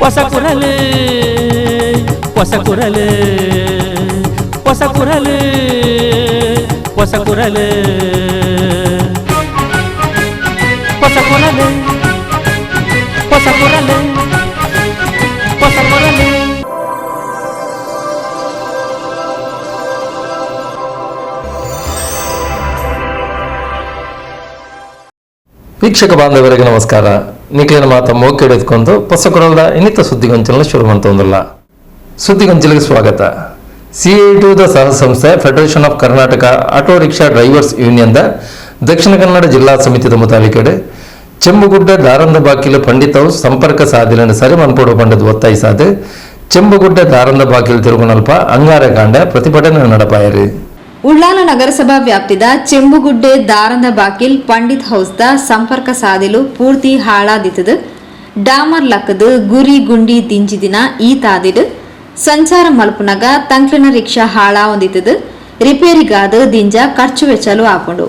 ಹೊಸ ಕುರಲು ಹೊಸ ಕುರಲು ಹೊಸ ಕುರಲು ಹೊಸ ಕುರಲು ಹೊಸ ಕುರಲು ಹೊಸ ಕುರಲು ಹೊಸ ಕುರಲು. ವೀಕ್ಷಕ ಬಾಂಧವರಿಗೆ ನಮಸ್ಕಾರ. ನಿಖಿಲಿನ ಮಾತ ಮೋಕೆ ಹಿಡಿದುಕೊಂಡು ಹೊಸ ಕೊಡಲ್ದ ಇನ್ನಿತ ಸುದ್ದಿಗೊಂಚಲನ್ನು ಶುರು ಮಾಡ್ತೊಂದಿಲ್ಲ. ಸುದ್ದಿಗೊಂಚಲಿಗೆ ಸ್ವಾಗತ. CITUದ ಸಹ ಸಂಸ್ಥೆ Federation of Karnataka Auto Rickshaw Drivers ಯೂನಿಯನ್ದ ದಕ್ಷಿಣ ಕನ್ನಡ ಜಿಲ್ಲಾ ಸಮಿತಿದ ಮುತಾಲಿಕೆಡೆ ಚೆಂಬುಗುಡ್ಡ ದಾರಂದ ಬಾಕಿಲು ಪಂಡಿತವು ಸಂಪರ್ಕ ಸಾಧನೆ ಸರಿ ಮನ್ಪೋಡು ಪಂಡದ ಒತ್ತಾಯಿಸಾದು ಚೆಂಬುಗುಡ್ಡ ದಾರಂದ ಬಾಕಿಲು ತಿರುಗುನಲ್ಪ ಅಂಗಾರಕಾಂಡ ಪ್ರತಿಭಟನೆ ನಡಪಾಯರು. ಉಳ್ಳಾಲ ನಗರಸಭಾ ವ್ಯಾಪ್ತಿದ ಚೆಂಬುಗುಡ್ಡೆ ದಾರಂದ ಬಾಕಿಲ್ ಪಂಡಿತ್ ಹೌಸ್ದ ಸಂಪರ್ಕ ಸಾಧಿಲು ಪೂರ್ತಿ ಹಾಳಾದಿತ್ತದು. ಡಾಮರ್ ಲಕ್ಕದು ಗುರಿ ಗುಂಡಿ ದಿಂಜಿದಿನ ಈ ತಾದಿಡು ಸಂಚಾರ ಮಲ್ಪುನಗ ತಂಕ್ಲಿನ ರಿಕ್ಷಾ ಹಾಳಾವೊಂದಿತ್ತದು. ರಿಪೇರಿಗಾದ ದಿಂಜ ಖರ್ಚು ವೆಚ್ಚಲು ಹಾಕೊಂಡು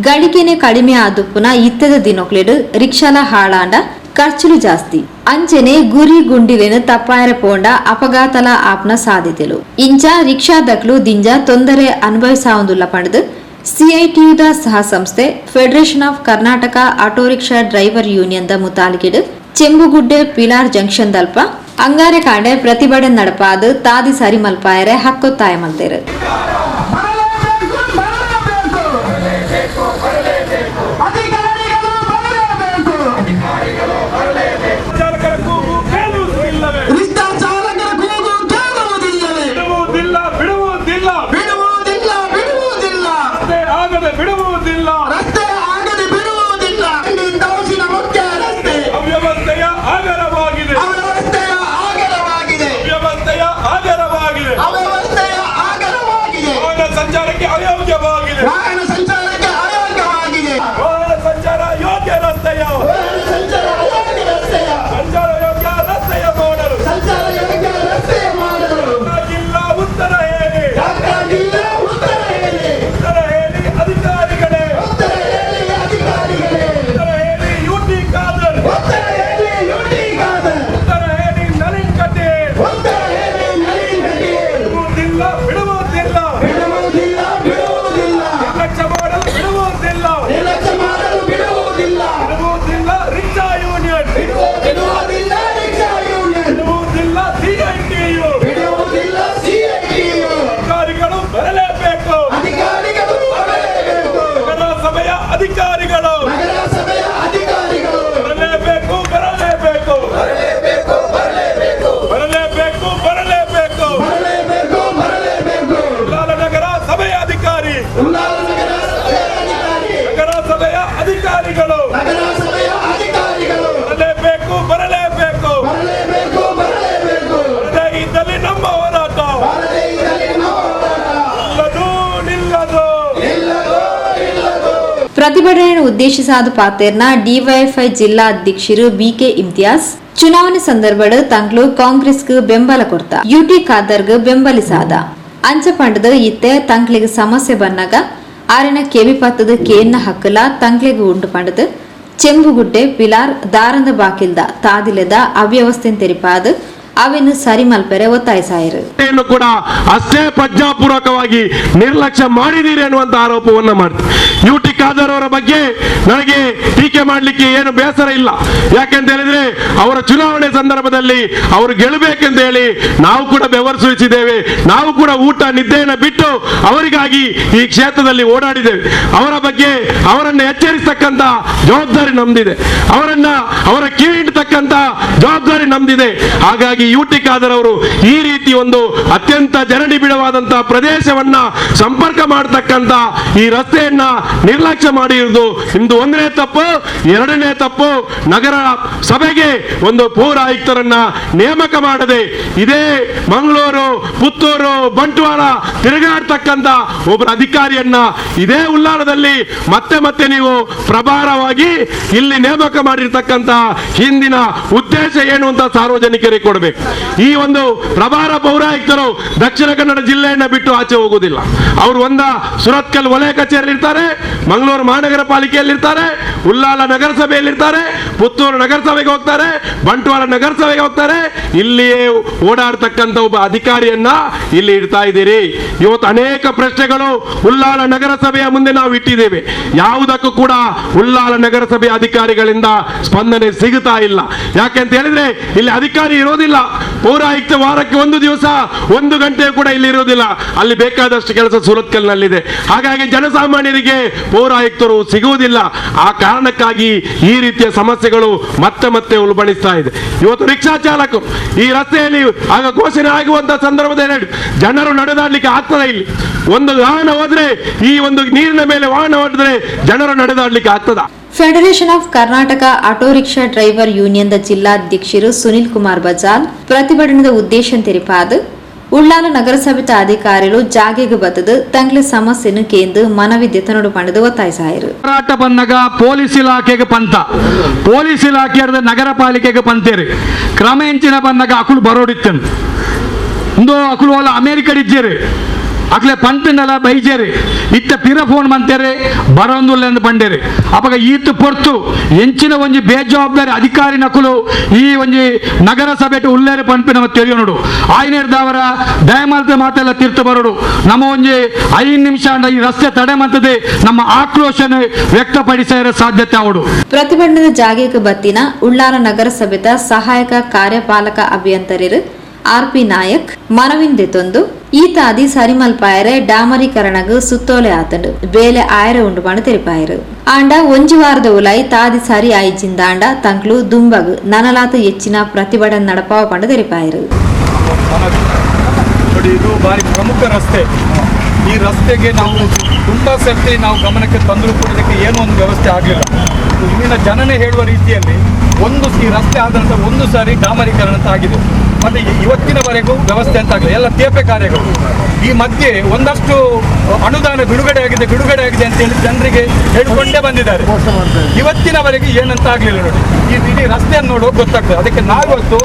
ಗಳಿಕೆನೆ ಕಡಿಮೆ ಆದುಪ್ಪುನ ಇತ್ತದ ದಿನೊಕ್ಲೆಡು ರಿಕ್ಷಾಲ ಹಾಳಾಂಡ ಖರ್ಚುಲು ಜಾಸ್ತಿ ಅಂಚೆನೆ ಗುರಿ ಗುಂಡಿಲೆನು ತಪ್ಪಾಯರ ಪೋಂಡ ಅಪಘಾತಲ ಆಪ್ನ ಸಾಧ್ಯತೆಲು ಇಂಚ ರಿಕ್ಷಾದಕ್ಲು ದಿಂಜ ತೊಂದರೆ ಅನುಭವಿಸಾವುದಿಲ್ಲ ಪಂಡದು. CITUದ ಸಹ ಸಂಸ್ಥೆ Federation of Karnataka Auto Rickshaw Driver Union ದ ಮುತಾಲಿಕೆಡು ಚೆಂಬುಗುಡ್ಡೆ ಪಿಲಾರ್ ಜಂಕ್ಷನ್ ದಲ್ಪ ಅಂಗಾರೆ ಕಾಂಡೆ ಪ್ರತಿಭಟನೆ ನಡಪಾದು ತಾದಿ ಸರಿ ಮಲ್ಪಾಯರೆ ಹಕ್ಕೊತ್ತಾಯ ಮಲ್ದೇರು. ಪ್ರತಿಭಟನೆಯನ್ನು ಉದ್ದೇಶಿಸಾದ ಪಾತೆರ್ನ ಡಿವೈಎಫ್ಐ ಜಿಲ್ಲಾ ಅಧ್ಯಕ್ಷರು BK ಇಮ್ತಿಯಾಸ್ ಚುನಾವಣೆ ಸಂದರ್ಭದ ತಂಗ್ಲು ಕಾಂಗ್ರೆಸ್ಗೆ ಬೆಂಬಲ ಕೊಡ್ತ UT ಖಾದರ್ಗೆ ಬೆಂಬಲಿಸಾದ ಅಂಚ ಪಂಡದ ಇತ್ತೆ ತಂಗ್ಲಿಗೆ ಸಮಸ್ಯೆ ಬಂದಾಗ ಆರಿನ ಕೆವಿಪತ್ತದ ಕೇನ್ನ ಹಕ್ಕಲ ತಂಗ್ಲಿಗೆ ಉಂಟು ಪಂಡದ ಚೆಂಬುಗುಡ್ಡೆ ಪಿಲಾರ್ ದಾರಂದ ಬಾಕಿಲ್ದ ತಾದಿಲೆದ ಅವ್ಯವಸ್ಥೆ ತೆರಿಪಾದ ಅವನ್ನು ಸರಿ ಮಲ್ಪರೆ ಒತ್ತಾಯಿಸಾಯಿರು. ಕೂಡ ಅಷ್ಟೇ ಪ್ರಜ್ಞಾಪೂರ್ವಕವಾಗಿ ನಿರ್ಲಕ್ಷ್ಯ ಮಾಡಿದೀರಿ ಅನ್ನುವಂತ ಆರೋಪವನ್ನ ಮಾಡ್ತಾರೆ. UT ಖಾದರ್ ಅವರ ಬಗ್ಗೆ ನನಗೆ ಟೀಕೆ ಮಾಡಲಿಕ್ಕೆ ಏನು ಬೇಸರ ಇಲ್ಲ. ಯಾಕೆಂತ ಹೇಳಿದ್ರೆ ಅವರ ಚುನಾವಣೆ ಸಂದರ್ಭದಲ್ಲಿ ಅವರು ಗೆಲ್ಲಬೇಕೆಂತ ಹೇಳಿ ನಾವು ಕೂಡ ಬೆವರು ಸುರಿಸಿದ್ದೇವೆ. ನಾವು ಕೂಡ ಊಟ ನಿದ್ದೆಯನ್ನು ಬಿಟ್ಟು ಅವರಿಗಾಗಿ ಈ ಕ್ಷೇತ್ರದಲ್ಲಿ ಓಡಾಡಿದ್ದೇವೆ. ಅವರ ಬಗ್ಗೆ ಅವರನ್ನು ಎಚ್ಚರಿಸತಕ್ಕಂತ ಜವಾಬ್ದಾರಿ ನಮ್ದಿದೆ. ಅವರ ಕಿವಿ ಹಿಡಿತಕ್ಕಂತ ಜವಾಬ್ದಾರಿ ನಮ್ದಿದೆ. ಹಾಗಾಗಿ UT ಖಾದರ್ ಅವರು ಈ ರೀತಿ ಒಂದು ಅತ್ಯಂತ ಜನನಿಬಿಡವಾದಂತಹ ಪ್ರದೇಶವನ್ನ ಸಂಪರ್ಕ ಮಾಡತಕ್ಕಂತ ಈ ರಸ್ತೆಯನ್ನ ನಿರ್ಲಕ್ಷ್ಯ ಮಾಡಿರುವುದು ಇಂದು ಒಂದನೇ ತಪ್ಪು. ಎರಡನೇ ತಪ್ಪು, ನಗರ ಸಭೆಗೆ ಒಂದು ಪೌರ ಆಯುಕ್ತರನ್ನ ನೇಮಕ ಮಾಡದೆ ಇದೇ ಮಂಗಳೂರು, ಪುತ್ತೂರು, ಬಂಟ್ವಾಳ ತಿರುಗಾಡ್ತಕ್ಕಂತ ಒಬ್ಬರ ಅಧಿಕಾರಿಯನ್ನ ಇದೇ ಉಳ್ಳಾಲದಲ್ಲಿ ಮತ್ತೆ ನೀವು ಪ್ರಭಾರವಾಗಿ ಇಲ್ಲಿ ನೇಮಕ ಮಾಡಿರ್ತಕ್ಕಂತ ಹಿಂದಿನ ಮುಂದಿನ ಉದ್ದೇಶ ಏನು ಅಂತ ಸಾರ್ವಜನಿಕರಿಗೆ ಕೊಡಬೇಕು. ಈ ಒಂದು ಪ್ರಭಾರ ಪೌರಾಯುಕ್ತರು ದಕ್ಷಿಣ ಕನ್ನಡ ಜಿಲ್ಲೆಯನ್ನ ಬಿಟ್ಟು ಆಚೆ ಹೋಗುವುದಿಲ್ಲ. ಅವರು ಸುರತ್ಕಲ್ ವಲಯ ಕಚೇರಿ ಇರ್ತಾರೆ, ಮಂಗಳೂರು ಮಹಾನಗರ ಪಾಲಿಕೆಯಲ್ಲಿರ್ತಾರೆ, ಉಳ್ಳಾಲ ನಗರಸಭೆಯಲ್ಲಿರ್ತಾರೆ, ಪುತ್ತೂರು ನಗರಸಭೆಗೆ ಹೋಗ್ತಾರೆ, ಬಂಟ್ವಾಳ ನಗರಸಭೆಗೆ ಹೋಗ್ತಾರೆ. ಇಲ್ಲಿಯೇ ಓಡಾಡ್ತಕ್ಕಂಥ ಒಬ್ಬ ಅಧಿಕಾರಿಯನ್ನ ಇಲ್ಲಿ ಇಡ್ತಾ ಇದ್ದೀರಿ. ಇವತ್ತು ಅನೇಕ ಪ್ರಶ್ನೆಗಳು ಉಳ್ಳಾಲ ನಗರಸಭೆಯ ಮುಂದೆ ನಾವು ಇಟ್ಟಿದ್ದೇವೆ. ಯಾವುದಕ್ಕೂ ಕೂಡ ಉಳ್ಳಾಲ ನಗರಸಭೆಯ ಅಧಿಕಾರಿಗಳಿಂದ ಸ್ಪಂದನೆ ಸಿಗುತ್ತಾ ಇಲ್ಲ. ಯಾಕೆಂತ ಹೇಳಿದ್ರೆ ಇಲ್ಲಿ ಅಧಿಕಾರಿ ಇರೋದಿಲ್ಲ. ಪೌರಾಯುಕ್ತ ವಾರಕ್ಕೆ ಒಂದು ದಿವಸ 1 ಗಂಟೆ ಕೂಡ ಇಲ್ಲಿ ಇರೋದಿಲ್ಲ. ಅಲ್ಲಿ ಬೇಕಾದಷ್ಟು ಕೆಲಸ ಸುರತ್ಕಲ್ನಲ್ಲಿದೆ. ಹಾಗಾಗಿ ಜನಸಾಮಾನ್ಯರಿಗೆ ಪೌರಾಯುಕ್ತರು ಸಿಗುವುದಿಲ್ಲ. ಆ ಕಾರಣಕ್ಕಾಗಿ ಈ ರೀತಿಯ ಸಮಸ್ಯೆಗಳು ಮತ್ತೆ ಮತ್ತೆ ಉಲ್ಬಣಿಸ್ತಾ ಇದೆ. ಇವತ್ತು ರಿಕ್ಷಾ ಚಾಲಕರು ಈ ರಸ್ತೆಯಲ್ಲಿ ಆಗ ಘೋಷಣೆ ಆಗುವಂತಹ ಸಂದರ್ಭದಲ್ಲಿ ಜನರು ನಡೆದಾಡ್ಲಿಕ್ಕೆ ಆಗ್ತದೆ. ಇಲ್ಲಿ ಒಂದು ವಾಹನ ಹೋದ್ರೆ, ಈ ಒಂದು ನೀರಿನ ಮೇಲೆ ವಾಹನ ಹೋದ್ರೆ ಜನರು ನಡೆದಾಡ್ಲಿಕ್ಕೆ ಆಗ್ತದ? Federation of Karnataka Auto Rickshaw Driver Union ಜಿಲ್ಲಾಧ್ಯಕ್ಷರು ಸುನಿಲ್ ಕುಮಾರ್ ಬಜಾಲ್ ಪ್ರತಿಭಟನೆದ ಉದ್ದೇಶ ತೆರಿಪಾದು ಉಳ್ಳಾಲ ನಗರಸಭೆ ಅಧಿಕಾರಿಗಳು ಜಾಗೆಗೆ ಬತ್ತದು ತಂಗ್ಲೆ ಸಮಸ್ಯೆನು ಕೇಂದ್ರ ಮನವಿ ದೆತನೋಡು ಪಂಡದು ಒತ್ತಾಯಿಸಾಯಿರು. ಹೋರಾಟ ಬಂದಾಗ ಪೊಲೀಸ್ ಇಲಾಖೆಗೆ ಪಂತ, ಪೊಲೀಸ್ ಇಲಾಖೆ ನಗರ ಪಾಲಿಕೆಗೆ ಪಂತೇರಿ ಕ್ರಮೇಂಚಿನ ಬಂದಾಗ ಅಕುಲು ಬರೋಡಿತ್ತನು ಒಂದು ಅಕುಲು ಒಲ್ಲ ಅಮೇರಿಕಡಿದ್ದೇರಿ ಅಕ್ಲೆ ಪಂಪಿನಲ್ಲ ಬೈಜೇರಿ ಇತ್ತ ಪಿರ ಫೋನ್ ಮಂತೇರಿ ಬರೋಂದುಲ್ಲ ಎಂದು ಬಂಡೇರಿ ಅವಾಗ ಈತು ಪೊರ್ತು ಎಂಚಿನ ಒಂಜಿ ಬೇಜವಾಬ್ದಾರಿ ಅಧಿಕಾರಿ ನಕುಲು ಈ ಒಂಜಿ ನಗರಸಭೆ ಉಳ್ಳೇರಿ ಪಂಪಿನ ತಿಳಿಯೋ ನೋಡು ಆಯ್ನೇರ್ದವರ ದಯಮಾಲ್ತೆ ಮಾತೆಲ್ಲ ತೀರ್ಥ ಬರೋಡು ನಮ್ಮ ಒಂಜಿ 5 ನಿಮಿಷ ಈ ರಸ್ತೆ ತಡೆ ಮಂತದೆ ನಮ್ಮ ಆಕ್ರೋಶನ ವ್ಯಕ್ತಪಡಿಸಿರ ಸಾಧ್ಯತೆ ಅವಡು. ಪ್ರತಿಭಟನೆ ಜಾಗೆಗೆ ಬತ್ತಿನ ಉಳ್ಳಾಲ ನಗರಸಭೆದ ಸಹಾಯಕ ಕಾರ್ಯಪಾಲಕ ಅಭಿಯಂತರರು ಆರ್ಪಿ ನಾಯಕ್ ಮನವಿನ್ ದೆತೊಂದು ಈತಾದಿ ಸರಿಮಲ್ಪಾಯರೆ ಡಾಮರೀಕರಣಗ ಸುತ್ತೋಲೆ ಆತಂಡು ಬೇಲೆ ಆಯರೆ ಉಂಡು ಪಂಡು ತೆರಿಪಾಯರು. ಆಂಡ ಒಂಜಿ ವಾರದ ಉಲಾಯಿ ತಾದಿ ಸರಿ ಆಯ್ಜಿಂದಾಂಡ ತಂಕ್ಲು ದುಂಬಗ್ ನನಲಾತ ಹೆಚ್ಚಿನ ಪ್ರತಿಭಟನೆ ನಡಪಾವ ಪಂಡು ತೆರಿಪಾಯರು. ಇದು ಭಾರಿ ಪ್ರಮುಖ ರಸ್ತೆ. ಈ ರಸ್ತೆಗೆ ನಾವು ತುಂಬ ಸರ್ತಿ ನಾವು ಗಮನಕ್ಕೆ ತಂದರೂ ಕೂಡ ಇದಕ್ಕೆ ಏನೋ ಒಂದು ವ್ಯವಸ್ಥೆ ಆಗಲಿಲ್ಲ. ಇಲ್ಲಿನ ಜನನೇ ಹೇಳುವ ರೀತಿಯಲ್ಲಿ ಈ ರಸ್ತೆ ಆದಂಥ 1 ಸಾರಿ ಡಾಮರೀಕರಣ ಅಂತ ಆಗಿದೆ. ಮತ್ತು ಇವತ್ತಿನವರೆಗೂ ವ್ಯವಸ್ಥೆ ಅಂತ ಆಗಲಿ, ಎಲ್ಲ ತೇಪೆ ಕಾರ್ಯಗಳು. ಈ ಮಧ್ಯೆ ಒಂದಷ್ಟು ಅನುದಾನ ಬಿಡುಗಡೆ ಆಗಿದೆ ಅಂತೇಳಿ ಜನರಿಗೆ ಹೇಳಿಕೊಂಡೇ ಬಂದಿದ್ದಾರೆ. ಇವತ್ತಿನವರೆಗೆ ಏನಂತ ಆಗಲಿಲ್ಲ ನೋಡಿ. ಈ ಇಡೀ ರಸ್ತೆಯನ್ನು ನೋಡುವಾಗ ಗೊತ್ತಾಗ್ತದೆ. ಅದಕ್ಕೆ ನಾವಿವತ್ತು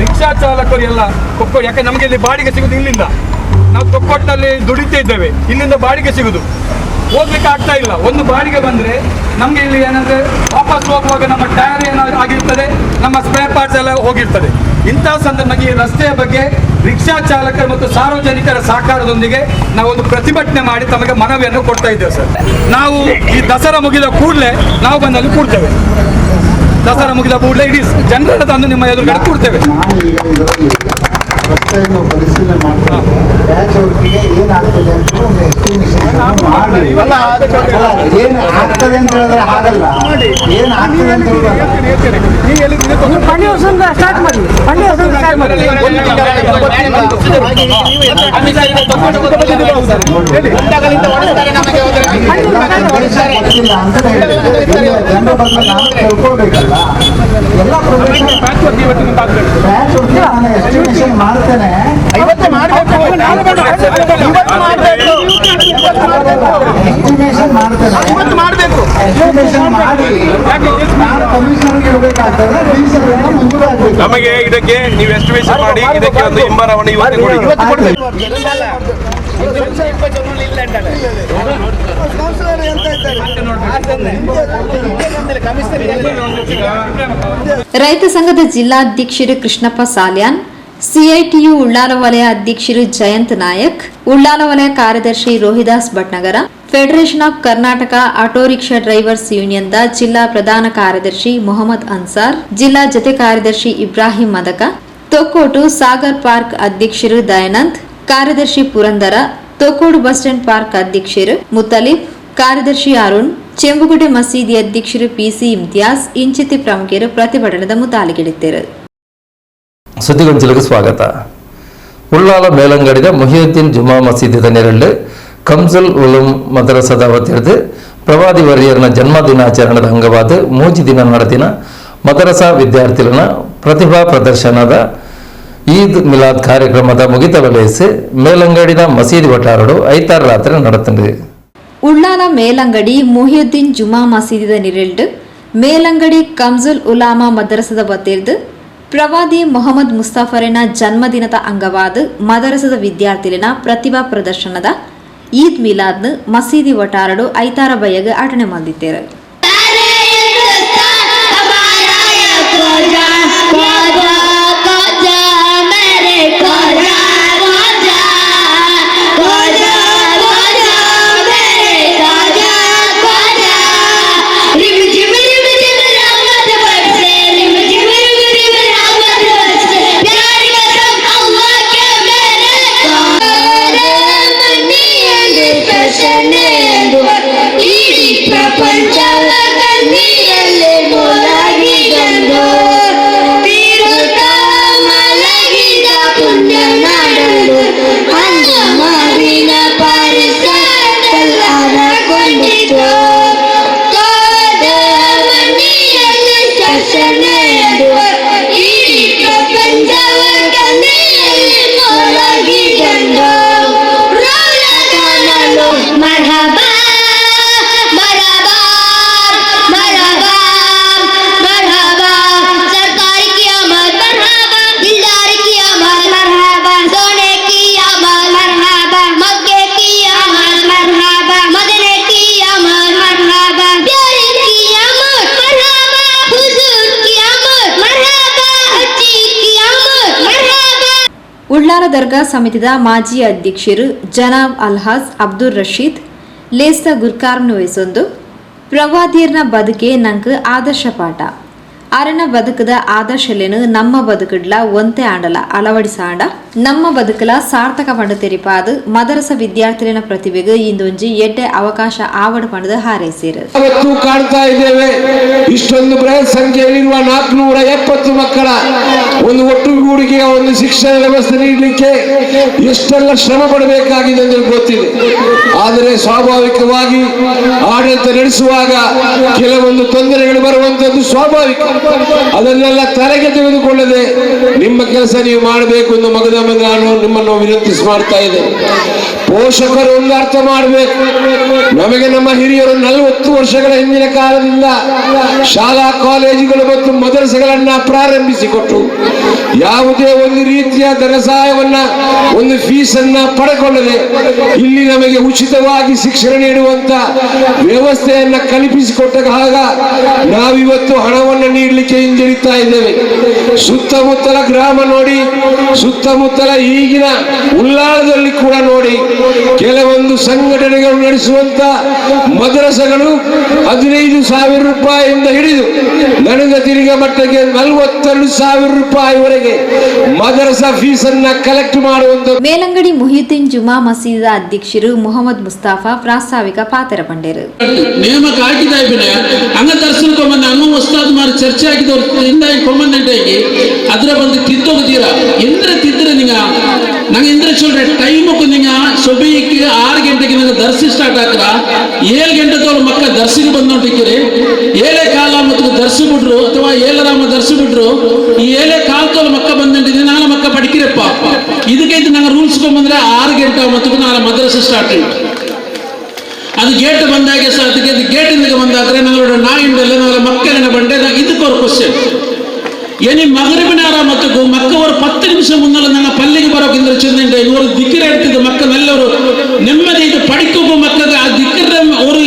ರಿಕ್ಷಾ ಚಾಲಕರು ಎಲ್ಲ ಯಾಕೆ ನಮಗೆ ಇಲ್ಲಿ ಬಾಡಿಗೆ ಸಿಗೋದು ಇಲ್ಲಿಂದ, ನಾವು ತೊಕ್ಕೊಟ್ಟಿನಲ್ಲಿ ದುಡಿತಾ ಇದ್ದೇವೆ, ಇಲ್ಲಿಂದ ಬಾಡಿಗೆ ಸಿಗುದು ಹೋಗ್ಲಿಕ್ಕೆ ಆಗ್ತಾ ಇಲ್ಲ. ಒಂದು ಬಾಡಿಗೆ ಬಂದರೆ ನಮಗೆ ಇಲ್ಲಿ ಏನಂದರೆ ವಾಪಸ್ ಹೋಗುವಾಗ ನಮ್ಮ ಟೈರ್ ಏನಾದರೂ ಆಗಿರ್ತದೆ, ನಮ್ಮ ಸ್ಪೇರ್ ಪಾರ್ಟ್ಸ್ ಎಲ್ಲ ಹೋಗಿರ್ತದೆ. ಇಂತಹ ಸಂದರ್ಭದಲ್ಲಿ ಈ ರಸ್ತೆಯ ಬಗ್ಗೆ ರಿಕ್ಷಾ ಚಾಲಕರು ಮತ್ತು ಸಾರ್ವಜನಿಕರ ಸಹಕಾರದೊಂದಿಗೆ ನಾವು ಒಂದು ಪ್ರತಿಭಟನೆ ಮಾಡಿ ತಮಗೆ ಮನವಿಯನ್ನು ಕೊಡ್ತಾ ಇದ್ದೇವೆ ಸರ್. ನಾವು ಈ ದಸರಾ ಮುಗಿದ ಕೂಡಲೇ ನಾವು ಬಂದಲ್ಲಿ ಕೂಡ್ತೇವೆ. ದಸರಾ ಮುಗಿದ ಕೂಡಲೇ ಇಡೀ ಜನರನ್ನು ತಂದು ನಿಮ್ಮ ಎದುರುಗಡೆ ಕೂಡ್ತೇವೆ. ರಸ್ತೆಯನ್ನು ಪರಿಶೀಲನೆ ಮಾಡ್ತಾರೆ. ಪ್ಯಾಚ್ ವರ್ಕಿಗೆ ಏನಾಗ್ತದೆ ಅಂತ ಒಂದು ಎಸ್ಟಿಮೇಷನ್ ಮಾಡಿ ಏನು ಆಗ್ತದೆ ಅಂತ ಹೇಳಿದ್ರೆ ಆಗಲ್ಲ, ಏನು ಆಗ್ತದೆ ಅಂತ ಜನರ ಬಗ್ಗೆ ನಾವು ತಿಳ್ಕೊಳ್ಬೇಕಲ್ಲ. ಎಲ್ಲ ಪ್ಯಾಚ್ ವರ್ಕ್ ನಾನು ಎಸ್ಟಿಮೇಷನ್ ಮಾಡ್ತೇನೆ. ಎಸ್ಟಿಮೇಷನ್ ಮಾಡಬೇಕು. ಎಸ್ಟಿಮೇಷನ್ ಮಾಡಿ ನಾನು ಕಮಿಷನರ್ಗೆ ಇರಬೇಕಾಗ್ತದೆ. ನಮಗೆ ಇದಕ್ಕೆ ನೀವು ಎಸ್ಟಿಮೇಷನ್ ಮಾಡಿ ಇದಕ್ಕೆ ಒಂದು ಹಿಂಬರವನ್ನು ಇವತ್ತು ಕೊಡಿ. ರೈತ ಸಂಘದ ಜಿಲ್ಲಾಧ್ಯಕ್ಷರು ಕೃಷ್ಣಪ್ಪ ಸಾಲ್ಯಾನ್, ಸಿಐಟಿಯು ಉಳ್ಳಾಲ ವಲಯ ಅಧ್ಯಕ್ಷರು ಜಯಂತ್ ನಾಯಕ್, ಉಳ್ಳಾಲ ವಲಯ ಕಾರ್ಯದರ್ಶಿ Rohidas Bhatnagar, Federation of Karnataka Auto Rickshaw Drivers Union ಜಿಲ್ಲಾ ಪ್ರಧಾನ ಕಾರ್ಯದರ್ಶಿ ಮೊಹಮ್ಮದ್ ಅನ್ಸಾರ್, ಜಿಲ್ಲಾ ಜತೆ ಕಾರ್ಯದರ್ಶಿ ಇಬ್ರಾಹಿಂ ಮದಕ, ತೊಕ್ಕೋಟು ಸಾಗರ್ ಪಾರ್ಕ್ ಅಧ್ಯಕ್ಷರು ದಯಾನಂದ್, ಕಾರ್ಯದರ್ಶಿ Purandara, Thokkottu bus stand park ಅಧ್ಯಕ್ಷರು ಮುತ್ತಲಿಫ್, ಕಾರ್ಯದರ್ಶಿ ಅರುಣ್, ಚೆಂಬುಗುಡೆ ಮಸೀದಿ ಅಧ್ಯಕ್ಷರು ಪಿಸಿ ಇಮ್ತಿಯಾಸ್ ಇಂಚಿತಿ ಪ್ರಮುಖರು ಪ್ರತಿಭಟನೆದ ಮುತಾಲಿಗೆಡಿದ್ದರು. ಸುದ್ದಿಗೊಂಚಲಿಗೆ ಸ್ವಾಗತ. ಉಳ್ಳಾಲ ಮೇಲಂಗಡಿದ ಮುಹಿಯುದ್ದೀನ್ ಜುಮಾ ಮಸೀದಿದ ನೆರಳು ಕಂಜುಲ್ ಉಲುಂ ಮದರಸದ ವತಿರ್ದು ಪ್ರವಾದಿ ವರ್ಯರ್ನ ಜನ್ಮದಿನಾಚರಣೆದ ಅಂಗವಾದ ಮೂಜಿ ದಿನ ನಡೆದಿನ ಮದರಸಾ ವಿದ್ಯಾರ್ಥಿಗಳ ಪ್ರತಿಭಾ ಪ್ರದರ್ಶನದ ಈದ್ ಮಿಲಾದ್ ಕಾರ್ಯಕ್ರಮದ ಮುಗಿತ ವೇಳೆಸಿ ಮೇಲಂಗಡಿನ ಮಸೀದಿ ವಟಾರಡು ಐತಾರ ರಾತ್ರಿ ನಡೆತಂಡು. ಉಳ್ಳಾಲ ಮೇಲಂಗಡಿ ಮುಹಿಯುದ್ದೀನ್ ಜುಮಾ ಮಸೀದಿದ ನಿರಲ್ಡು ಮೇಲಂಗಡಿ ಕಂಜುಲ್ ಉಲಾಮಾ ಮದರಸದ ವತಿರ್ದು ಪ್ರವಾದಿ ಮೊಹಮ್ಮದ್ ಮುಸ್ತಫರಿನ ಜನ್ಮದಿನದ ಅಂಗವಾದ ಮದರಸದ ವಿದ್ಯಾರ್ಥಿಲಿನ ಪ್ರತಿಭಾ ಪ್ರದರ್ಶನದ ಈದ್ ಮಿಲಾದ್ನ ಮಸೀದಿ ವಟಾರಡು ಐತಾರ ಬಯ್ಯಗ ಆಟಣೆ ಮಾಡಿದ್ದೇವೆ. ಉಳ್ಳಾರ ದರ್ಗಾ ಸಮಿತಿದ ಮಾಜಿ ಅಧ್ಯಕ್ಷರು ಜನಾಬ್ ಅಲ್ಹಾಜ್ ಅಬ್ದುಲ್ ರಶೀದ್ ಲೇಸ್ತ ಗುರ್ಕಾರ್ನು ವಹಿಸೊಂದು ಪ್ರವಾದಿಯರ್ನ ಬದುಕೆ ನಂಗೆ ಆದರ್ಶ ಪಾಠ ಅರನ ಬದುಕದ ಆದರ್ಶಲೇನು ನಮ್ಮ ಬದುಕಡ್ಲ ಒಂತೆ ಆಂಡಲ ಅಳವಡಿಸಾಂಡ ನಮ್ಮ ಬದುಕಲ ಸಾರ್ಥಕ ಪಂಡ ತೆರಿಪಾದು ಮದರಸ ವಿದ್ಯಾರ್ಥಿಗಳ ಪ್ರತಿಭೆಗೆ ಇಂದೊಂಜಿ ಎಡ್ಡೆ ಅವಕಾಶ ಆವಡ ಪಂಡದ ಹಾರೈಸಿರು. ಇವತ್ತು ಕಾಣ್ತಾ ಇದ್ದೇವೆ ಇಷ್ಟೊಂದು ಬೃಹತ್ ಸಂಖ್ಯೆಯಲ್ಲಿರುವ 470 ಮಕ್ಕಳ ಒಂದು ಒಟ್ಟುಗೂಡಿಕೆಯ ಒಂದು ಶಿಕ್ಷಣ ವ್ಯವಸ್ಥೆ ನೀಡಲಿಕ್ಕೆ ಎಷ್ಟೆಲ್ಲ ಶ್ರಮ ಪಡಬೇಕಾಗಿದೆ ಎಂದು ಗೊತ್ತಿದೆ. ಆದರೆ ಸ್ವಾಭಾವಿಕವಾಗಿ ಆಡಳಿತ ನಡೆಸುವಾಗ ಕೆಲವೊಂದು ತೊಂದರೆಗಳು ಬರುವಂತದ್ದು ಸ್ವಾಭಾವಿಕ. ಅದನ್ನೆಲ್ಲ ತಲೆಗೆ ತೆಗೆದುಕೊಳ್ಳದೆ ನಿಮ್ಮ ಕೆಲಸ ನೀವು ಮಾಡಬೇಕು ಎಂದು ಮಗದೊಮ್ಮೆ ನಾನು ನಿಮ್ಮನ್ನು ವಿನಂತಿಸಿ ಮಾಡ್ತಾ ಇದ್ದೇನೆ. ಪೋಷಕರು ಒಂದು ಅರ್ಥ ಮಾಡಬೇಕು. ನಮಗೆ ನಮ್ಮ ಹಿರಿಯರು 40 ವರ್ಷಗಳ ಹಿಂದಿನ ಕಾಲದಿಂದ ಶಾಲಾ ಕಾಲೇಜುಗಳು ಮತ್ತು ಮದರಸೆಗಳನ್ನ ಪ್ರಾರಂಭಿಸಿಕೊಟ್ಟು ಯಾವುದೇ ಒಂದು ರೀತಿಯ ಧನ ಸಹಾಯವನ್ನ ಒಂದು ಫೀಸ್ ಅನ್ನ ಪಡೆಕೊಳ್ಳದೆ ಇಲ್ಲಿ ನಮಗೆ ಉಚಿತವಾಗಿ ಶಿಕ್ಷಣ ನೀಡುವಂತ ವ್ಯವಸ್ಥೆಯನ್ನ ಕಲ್ಪಿಸಿಕೊಟ್ಟಾಗ ನಾವಿವತ್ತು ಹಣವನ್ನು ನೀಡಲಿಕ್ಕೆ ಹಿಂಜರಿತಾ ಇದ್ದೇವೆ. ಸುತ್ತಮುತ್ತಲ ಗ್ರಾಮ ನೋಡಿ, ಸುತ್ತಮುತ್ತಲ ಈಗಿನ ಉಳ್ಳಾಳದಲ್ಲಿ ಕೂಡ ನೋಡಿ, ಕೆಲವೊಂದು ಸಂಘಟನೆಗಳು ನಡೆಸುವಂತ ಮದರಸಗಳು 15,000 ರೂಪಾಯಿಯಿಂದ ಹಿಡಿದು ನನಗೆ ತಿರುಗ ಮಟ್ಟಕ್ಕೆ 42,000 ರೂಪಾಯಿವರೆಗೆ ಮದರಸಾ ಫೀಸ್ ಅನ್ನ ಕಲೆಕ್ಟ್ ಮಾಡುವಂತ. ಮೇಲಂಗಡಿ ಮುಹಿದ್ದೀನ್ ಜುಮಾ ಮಸೀದ ಅಧ್ಯಕ್ಷರು ಮೊಹಮ್ಮದ್ ಮುಸ್ತಾಫಾ ಪ್ರಾಸ್ತಾವಿಕ ಪಾತ್ರ ಪಂಡರು. ನೇಮಕ ಹಾಕಿದ ಹಂಗ ತರ್ಸ್ಕೊಂಬಂದ ಅನ್ನು ಉಸ್ತಾದ್ ಮಾರಿ ಚರ್ಚೆ ಆಗಿದವ್ರು ಇಂದ ಕೊಂಬಂದಂಟಾಗಿ ಅದ್ರ ಬಂದು ತಿದ್ದೋಗ್ತೀರ ಎಂದ್ರೆ ತಿದ್ರೆ ನಿಂಗ ನಂಗೆ ಎಂದ್ರೆ ಚೊಲ್ರೆ ಟೈಮಕ್ಕೂ ನಿಂಗ ಸೊಬೈಕ್ಕೆ 6 ಗಂಟೆಗೆ ನಂಗೆ ದರ್ಸಿ ಸ್ಟಾರ್ಟ್ ಹಾಕ್ರ 7 ಗಂಟೆ ತೋಳು ಮಕ್ಕ ದರ್ಸಿಗೆ ಬಂದೋಟಿಕ್ಕಿರಿ 7 ಕಾಲ ಮತ್ತು ದರ್ಸಿ ಬಿಟ್ರು ಅಥವಾ 7 ರಾಮ ದರ್ಸಿ ಬಿಟ್ರು ಈ 7 ಕಾಲ ತೋಳು ಮಕ್ಕ ಬಂದಂಟಿದ್ರೆ ನಾನು ಮಕ್ಕ ಪಡಿಕಿರಪ್ಪ ಇದಕ್ಕೆ ನಂಗೆ ರೂಲ್ಸ್ ಬಂದ್ರೆ 6 ಗಂಟೆ ಮತ್ತು ನಾನು ಮದ್ರಸೆ ಸ್ಟಾರ್ಟ್ ಉಂಟು. ಅದು ಗೇಟ್ ಬಂದಾಗೆ ಅದಕ್ಕೆ ಗೇಟಿಂದ ಬಂದಾದ್ರೆ ನಂಗಳೋட ನಾಯಿಂಡಲ್ಲ ನಂಗಳ ಮಕ್ಕಳಿನ ಬಂಡೆ ಇದಕ್ಕೋರು ಕ್ವಶನ್ ಏನಿ ಮಗರಿಬಿನಾರ ಮತ್ತು ಮಕ್ಕ ಅವರು 10 ನಿಮಿಷ ಮುನ್ನಲ್ಲ ನನ್ನ ಪಲ್ಲಿಗೆ ಬರೋಕಿಂದ್ರೆ ಚಂದ ಇವರು ದಿಕ್ಕಿರ ಇಡ್ತಿದ್ದ ಮಕ್ಕಳೆಲ್ಲವರು ನೆಮ್ಮದಿ ಇದು ಪಡಿಕೋಗೋ ಮಕ್ಕಳಿಗೆ ಆ ದಿಕ್ಕಿರ ಅವರು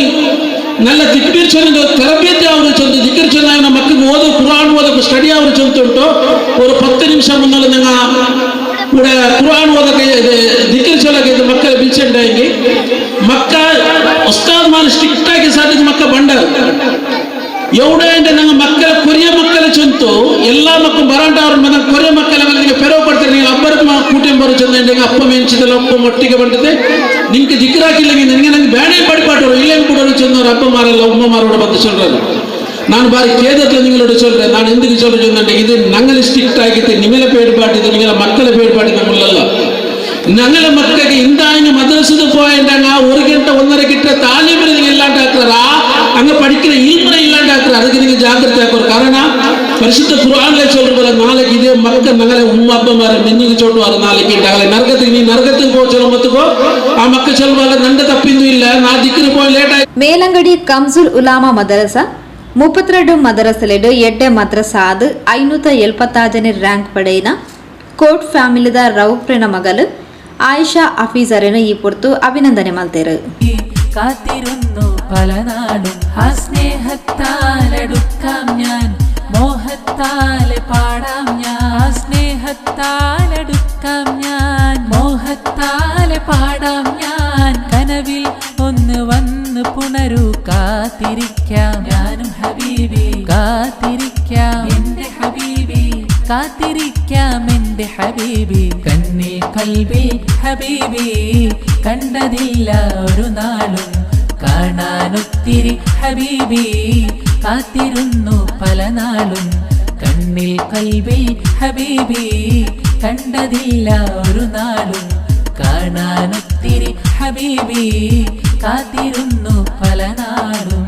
ನಲ್ಲ ದಿಕ್ಕಿರ್ ಚಂದ ತರಬೇತಿ ಅವರು ಚಂದ ದಿಕ್ಕಿರ್ ಚಂದ ನಮ್ಮ ಮಕ್ಕಳಿಗೆ ಓದೋ ಕುರಾನ್ ಓದೋಕೆ ಸ್ಟಡಿ ಅವರು ಚಂದ ಉಂಟು ಅವರು 10 ನಿಮಿಷ ಮುನ್ನಲ್ಲ ನಂಗ ಕೂಡ ಕುರಾನ್ ಓದಕ್ಕೆ ದಿಕ್ಕಿರ್ ಚಲಕ್ಕೆ ಮಕ್ಕಳ ಬಿಲ್ಚಂಡಿ ಮಕ್ಕ ಉಸ್ತಾದ್ ಮಾನ ಸ್ಟ್ರಿಕ್ಟ್ ಆಗಿ ಸಾಧಿದ ಮಕ್ಕ ಬಂಡಾರ ಎವಡೆ ಅಂದ್ರೆ ನಂಗೆ ಮಕ್ಕಳ ಕೊರಿಯ ಮಕ್ಕಳ ಚಂತು ಎಲ್ಲಾ ಮಕ್ಕಳು ಬರಾಂಟ ಅವ್ರ ಮನ ಕೊರಿಯ ಮಕ್ಕಳ ಮೇಲೆ ಪೆರವು ಪಡ್ತಾರೆ ನೀವು ಅಬ್ಬರ ಕೂಟೆಂಬರು ಚಂದ ಅಪ್ಪ ಮೆಂಚಿದಲ್ಲ ಅಪ್ಪ ಮಟ್ಟಿಗೆ ಬಂದಿದೆ ನಿಂಗೆ ದಿಕ್ಕರಾಕಿಲ್ಲ ನನಗೆ ನಂಗೆ ಬೇಣೆ ಪಡಿಪಾಟರು ಇಲ್ಲೇನು ಕೂಡ ಚಂದವ್ರು ಅಪ್ಪ ಮಾರಲ್ಲ ಉಮ್ಮ ಮಾರೋಡ ಬಂದು ಚೊಲ್றாரு ನಾನು ಬಾರಿ ಕೇದತ್ಲ ನಿங்களோட சொல்றேன் நான் எதுக்கு சொல்றேன் இது நங்கள ஸ்ட்ரிக்ட் ஆகிட்டு நிமல பேடுபாட்டு நீங்கள மக்கள பேடுபாட்டு நம்மளಲ್ಲ ഞങ്ങളെ മക്കൾക്ക് ഇന്തായിന് മദ്രസയിൽ പോയിട്ടാണ് 1 ഗಂಟೆ 1.5 ഗಂಟೆ ತಾಲೀಮು ಇಲ್ಲಾಂಟಾಕ್ತಾರ ಹಂಗ പഠിക്കുന്ന ಇಲ್ಮನ ಇಲ್ಲಾಂಟಾಕ್ತಾರ ಅದಕ್ಕೆ ನೀವು ಜಾಗೃತಿ ಹಾಕೋರು ಕಾರಣ ಪರಿಶುದ್ಧ ಕುರಾನ್ಲೆ சொல்றதுல நாளைக்கு இதே மக்கள் நங்களே உம்மா அப்பா மார மென்னுக்கு சொல்லுவாரு நாளைக்கு நகலை நரகத்துக்கு நீ நரகத்துக்கு போக சொல்ல ಮತ್ತುಗೋ ಆ ಮಕ್ಕ சொல்வாங்க ನಂದ ತಪ್ಪಿಂದು ಇಲ್ಲ ನಾ ದಿಕ್ಕಿನ போய் ಲೇಟ್ ಆಯ್ತು. ಮೇಲಂಗಡಿ ಕಂಜುಲ್ ಉಲಾಮಾ ಮದರಸಾ 32 ಮದರಸಲೆಡು 8 ಮದ್ರಸಾದ್ 575 ರ್ಯಾಂಕ್ ಪಡೆಯಿನ ಕೋಟ್ ಫ್ಯಾಮಿಲಿದ ರೌಪ್ರಿನ ಮಗಲು ಆಯಿಷಾ ಅಫೀಸರನ್ನು ಈ ಪೊರ್ತು ಅಭಿನಂದನೆ ಮಲ್ತೇರು. കാത്തിരുന്നു പലനാടും ആ സ്നേഹത്താലടുക്കാം ഞാൻ, മോഹത്താലെ പാടാം ഞാൻ, സ്നേഹത്താലടുക്കാം ഞാൻ, മോഹത്താലെ പാടാം ഞാൻ, കനവിൽ ഒന്ന് വന്ന് പുണരൂ കാത്തിരിക്കാം ഞാനും ഹബീബി, കാത്തിരിക്കാം എന്റെ ഹബീബി, കാത്തിരിക്കാം എന്റെ ഹബീബി, കണ്ണിൽ കൽബിൽ ഹബീബി, കണ്ടതില്ല ഒരു നാളും കാണാനൊത്തിരി ഹബീബി, കാത്തിരുന്നു പല നാളും കണ്ണിൽ കൽബിൽ ഹബീബി, കണ്ടതില്ല ഒരു നാളും കാണാനൊത്തിരി ഹബീബി, കാത്തിരുന്നു പല നാളും.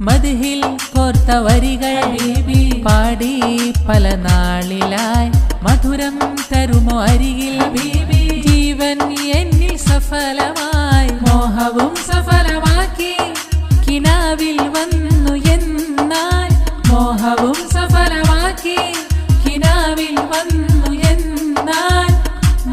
മദ്ഹിൽ കോർത്ത വരികൾ ബീബി പാടി പല നാളിലായി, മധുരം തരുമോ അരികിൽ ബീബി, ജീവൻ എന്നിൽ സഫലമായി, മോഹവും സഫലമാക്കി കിനാവിൽ വന്നു എന്നാൽ, മോഹവും സഫലമാക്കി കിനാവിൽ വന്നു എന്നാൽ,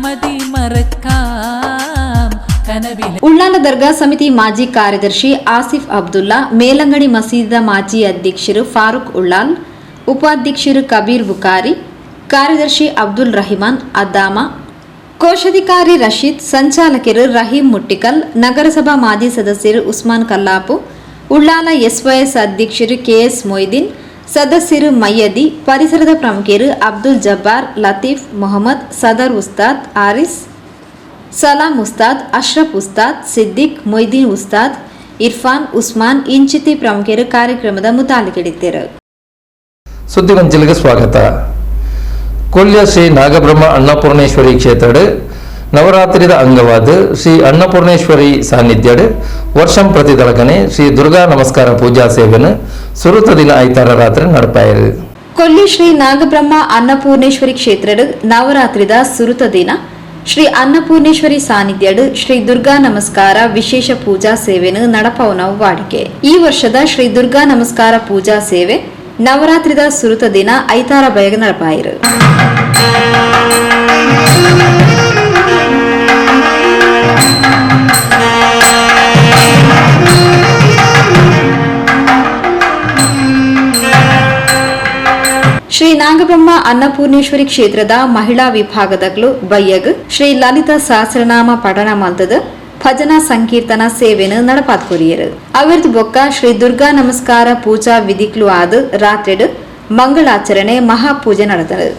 മതി മറക്കാം കനവിൽ. ಉಳ್ಳಾಲ ದರ್ಗಾ ಸಮಿತಿ ಮಾಜಿ ಕಾರ್ಯದರ್ಶಿ ಆಸಿಫ್ ಅಬ್ದುಲ್ಲಾ, ಮೇಲಂಗಡಿ ಮಸೀದಿದ ಮಾಜಿ ಅಧ್ಯಕ್ಷರು ಫಾರೂಕ್ ಉಳ್ಳಾಲ್, ಉಪಾಧ್ಯಕ್ಷರು ಕಬೀರ್ ಬುಕಾರಿ, ಕಾರ್ಯದರ್ಶಿ ಅಬ್ದುಲ್ ರಹಿಮಾನ್ ಅದ್ದಾಮ, ಕೋಶಾಧಿಕಾರಿ ರಶೀದ್, ಸಂಚಾಲಕರು ರಹೀಂ ಮುಟ್ಟಿಕಲ್, ನಗರಸಭಾ ಮಾಜಿ ಸದಸ್ಯರು ಉಸ್ಮಾನ್ ಕಲ್ಲಾಪು, ಉಳ್ಳಾಲ ಎಸ್ವೈಎಸ್ ಅಧ್ಯಕ್ಷರು ಕೆಎಸ್ ಮೊಯ್ದೀನ್, ಸದಸ್ಯರು ಮಯ್ಯದಿ, ಪರಿಸರದ ಪ್ರಮುಖರು ಅಬ್ದುಲ್ ಜಬ್ಬಾರ್, ಲತೀಫ್ ಮೊಹಮ್ಮದ್, ಸದರ್ ಉಸ್ತಾದ್ ಆರಿಸ್, ಸಲಾಂ ಉಸ್ತಾದ್, ಅಶ್ರಫ್ ಉಸ್ತಾದ್, ಸಿದ್ದಿಕ್, ಮೊಯ್ದೀನ್ ಉಸ್ತಾದ್, ಇರ್ಫಾನ್, ಉಸ್ಮಾನ್ ಇಂಚಿತಿ ಪ್ರಮುಖರು ಕಾರ್ಯಕ್ರಮದ ಮುತಾಲಿಕೆಡಿದ್ದರು. ಸುದ್ದಿಗೊಂಚಲಿಗೆ ಸ್ವಾಗತ. ಕೊಲ್ಯ ಶ್ರೀ ನಾಗಬ್ರಹ್ಮ ಅನ್ನಪೂರ್ಣೇಶ್ವರಿ ಕ್ಷೇತ್ರಡ್ ನವರಾತ್ರಿದ ಅಂಗವಾದ ಶ್ರೀ ಅನ್ನಪೂರ್ಣೇಶ್ವರಿ ಸಾನ್ನಿಧ್ಯಡ್ ವರ್ಷಂ ಪ್ರತಿದಳಕನೆ ಶ್ರೀ ದುರ್ಗಾ ನಮಸ್ಕಾರ ಪೂಜಾ ಸೇವೆನ ಸುರುತ ದಿನ ಐತಾರ ರಾತ್ರಿ ನಡಪಾಯಿರು. ಕೊಲ್ಲಿ ಶ್ರೀ ನಾಗಬ್ರಹ್ಮ ಅನ್ನಪೂರ್ಣೇಶ್ವರಿ ಕ್ಷೇತ್ರಡ್ ನವರಾತ್ರಿದ ಸುರುತ ದಿನ ಶ್ರೀ ಅನ್ನಪೂರ್ಣೇಶ್ವರಿ ಸಾನ್ನಿಧ್ಯಡ್ ಶ್ರೀ ದುರ್ಗಾ ನಮಸ್ಕಾರ ವಿಶೇಷ ಪೂಜಾ ಸೇವೆನು ನಡಪವನವು ವಾಡಿಕೆ. ಈ ವರ್ಷದ ಶ್ರೀ ದುರ್ಗಾ ನಮಸ್ಕಾರ ಪೂಜಾ ಸೇವೆ ನವರಾತ್ರಿದ ಸುರುತ ದಿನ ಐತಾರ ಬಯಗ ನಡಪಾಯಿರು. ಶ್ರೀ ನಾಗಬ್ರಹ್ಮ ಅನ್ನಪೂರ್ಣೇಶ್ವರಿ ಕ್ಷೇತ್ರದ ಮಹಿಳಾ ವಿಭಾಗದಗಳು ಬಯ್ಯಗ್ ಶ್ರೀ ಲಲಿತಾ ಸಹಸ್ರನಾಮ ಪಠಣ ಮಲ್ತದ ಭಜನಾ ಸಂಕೀರ್ತನ ಸೇವೆನು ನಡಪಾತ್ ಕೊರಿಯರು. ಅವಿರ್ದು ಬೊಕ್ಕ ಶ್ರೀ ದುರ್ಗಾ ನಮಸ್ಕಾರ ಪೂಜಾ ವಿಧಿಕ್ಲು ಆದ ರಾತ್ರಿಡ್ ಮಂಗಳಾಚರಣೆ ಮಹಾಪೂಜೆ ನಡೆದರು.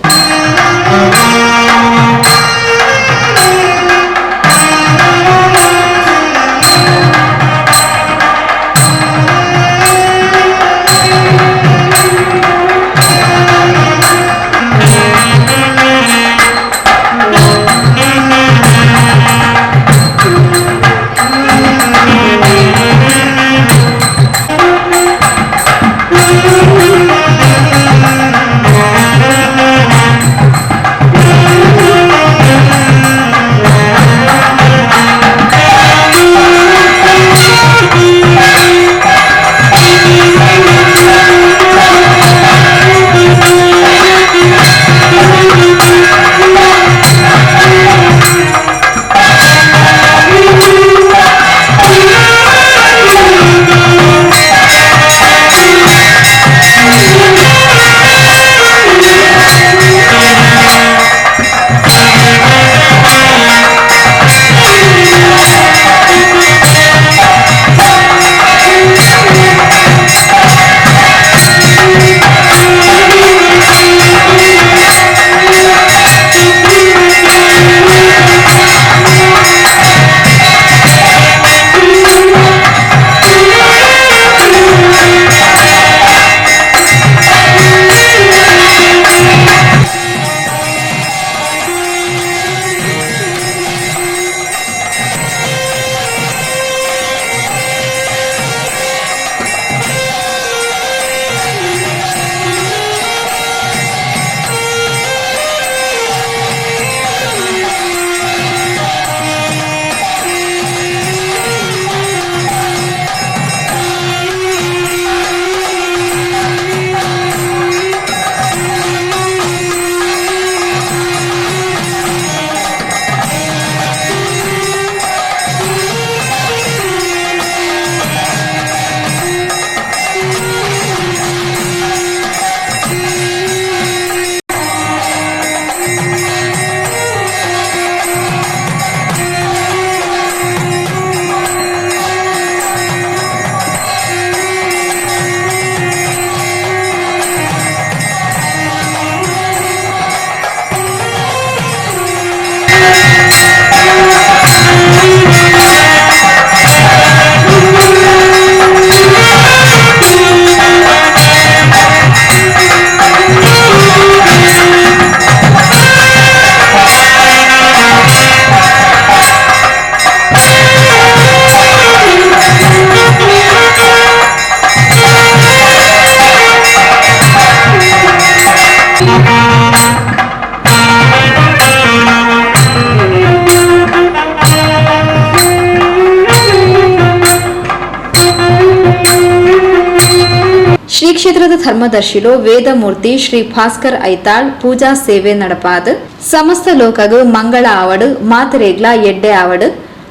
ಈ ಕ್ಷೇತ್ರದ ಧರ್ಮದರ್ಶಿಲು ವೇದಮೂರ್ತಿ ಶ್ರೀ ಭಾಸ್ಕರ್ ಐತಾಳ್ ಪೂಜಾ ಸೇವೆ ನಡಪಾದ ಸಮಸ್ತ ಲೋಕಗು ಮಂಗಳ ಆವಡು ಮಾತರೇಗ್ಲ ಎಡ್ಡೆ ಆವಡು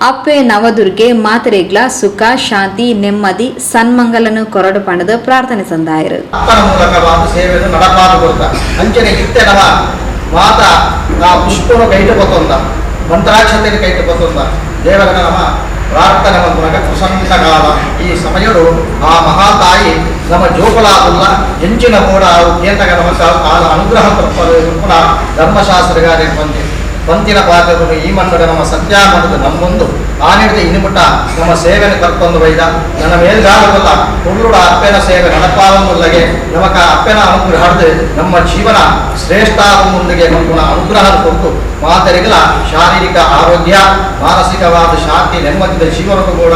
ಅಪ್ಪೆ ನವದುರ್ಗೆ ಮಾತರೇಗ್ಲ ಸುಖ ಶಾಂತಿ ನೆಮ್ಮದಿ ಸನ್ಮಂಗಲನು ಕೊರಡು ಪಣದ ಪ್ರಾರ್ಥನೆ ಸಂದಾಯರು ಮೂಲಕವಾದ ಸೇವೆಯನ್ನು ನಡಪಾದುಕೊಳ್ತ ಅಂಚನೆ ಇತ್ತೆ ನವ ಮಾತ ನಾ ಪುಷ್ಪನು ಕೈಟ ಬತ್ತೊಂದ ಮಂತ್ರಾಕ್ಷತೆಗೆ ಕೈಟ ಬತ್ತೊಂದ ದೇವರ ನಮ ಪ್ರಾರ್ಥನೆ ಮೂಲಕ ಪ್ರಸನ್ನ ಕಾಲ ಈ ಸಮಯಡು ಆ ಮಹಾತಾಯಿ ನಮ್ಮ ಜೋಕುಲಾದುಲ್ಲ ಎಂಚಿನ ಕೂಡ ಕೇಂದ್ರ ನಮಕ ಕಾಲ ಅನುಗ್ರಹ ತೃಪ್ಪ ಧರ್ಮಶಾಸ್ತ್ರಗಾರ ಪಂಚಿನ ಪಾತ್ರಗಳು ಈ ಮನ್ನಡ ನಮ್ಮ ಸತ್ಯಾಮನದ ನಮ್ಮೊಂದು ಆನಿಡಿದ ಇನಿಮುಟ್ಟ ನಮ್ಮ ಸೇವೆನ ಕರ್ಕೊಂಡು ಬೈದ ನನ್ನ ಮೇಲ್ಗಾಲವಲ್ಲ ಹುಳ್ಳುಡ ಅಪ್ಪೆನ ಸೇವೆ ನಡಪಾಲಲ್ಲಗೆ ನಮಕ ಅಪ್ಪೆನ ಅನುಗ್ರಹ ಹಡ್ದು ನಮ್ಮ ಜೀವನ ಶ್ರೇಷ್ಠ ಮುಂದಿಗೆ ನಮ್ಮ ಅನುಗ್ರಹ ಕೊಟ್ಟು ಮಾತರಿಗಳ ಶಾರೀರಿಕ ಆರೋಗ್ಯ ಮಾನಸಿಕವಾದ ಶಾಂತಿ ನೆಮ್ಮದಿದ ಜೀವನಕ್ಕೂ ಕೂಡ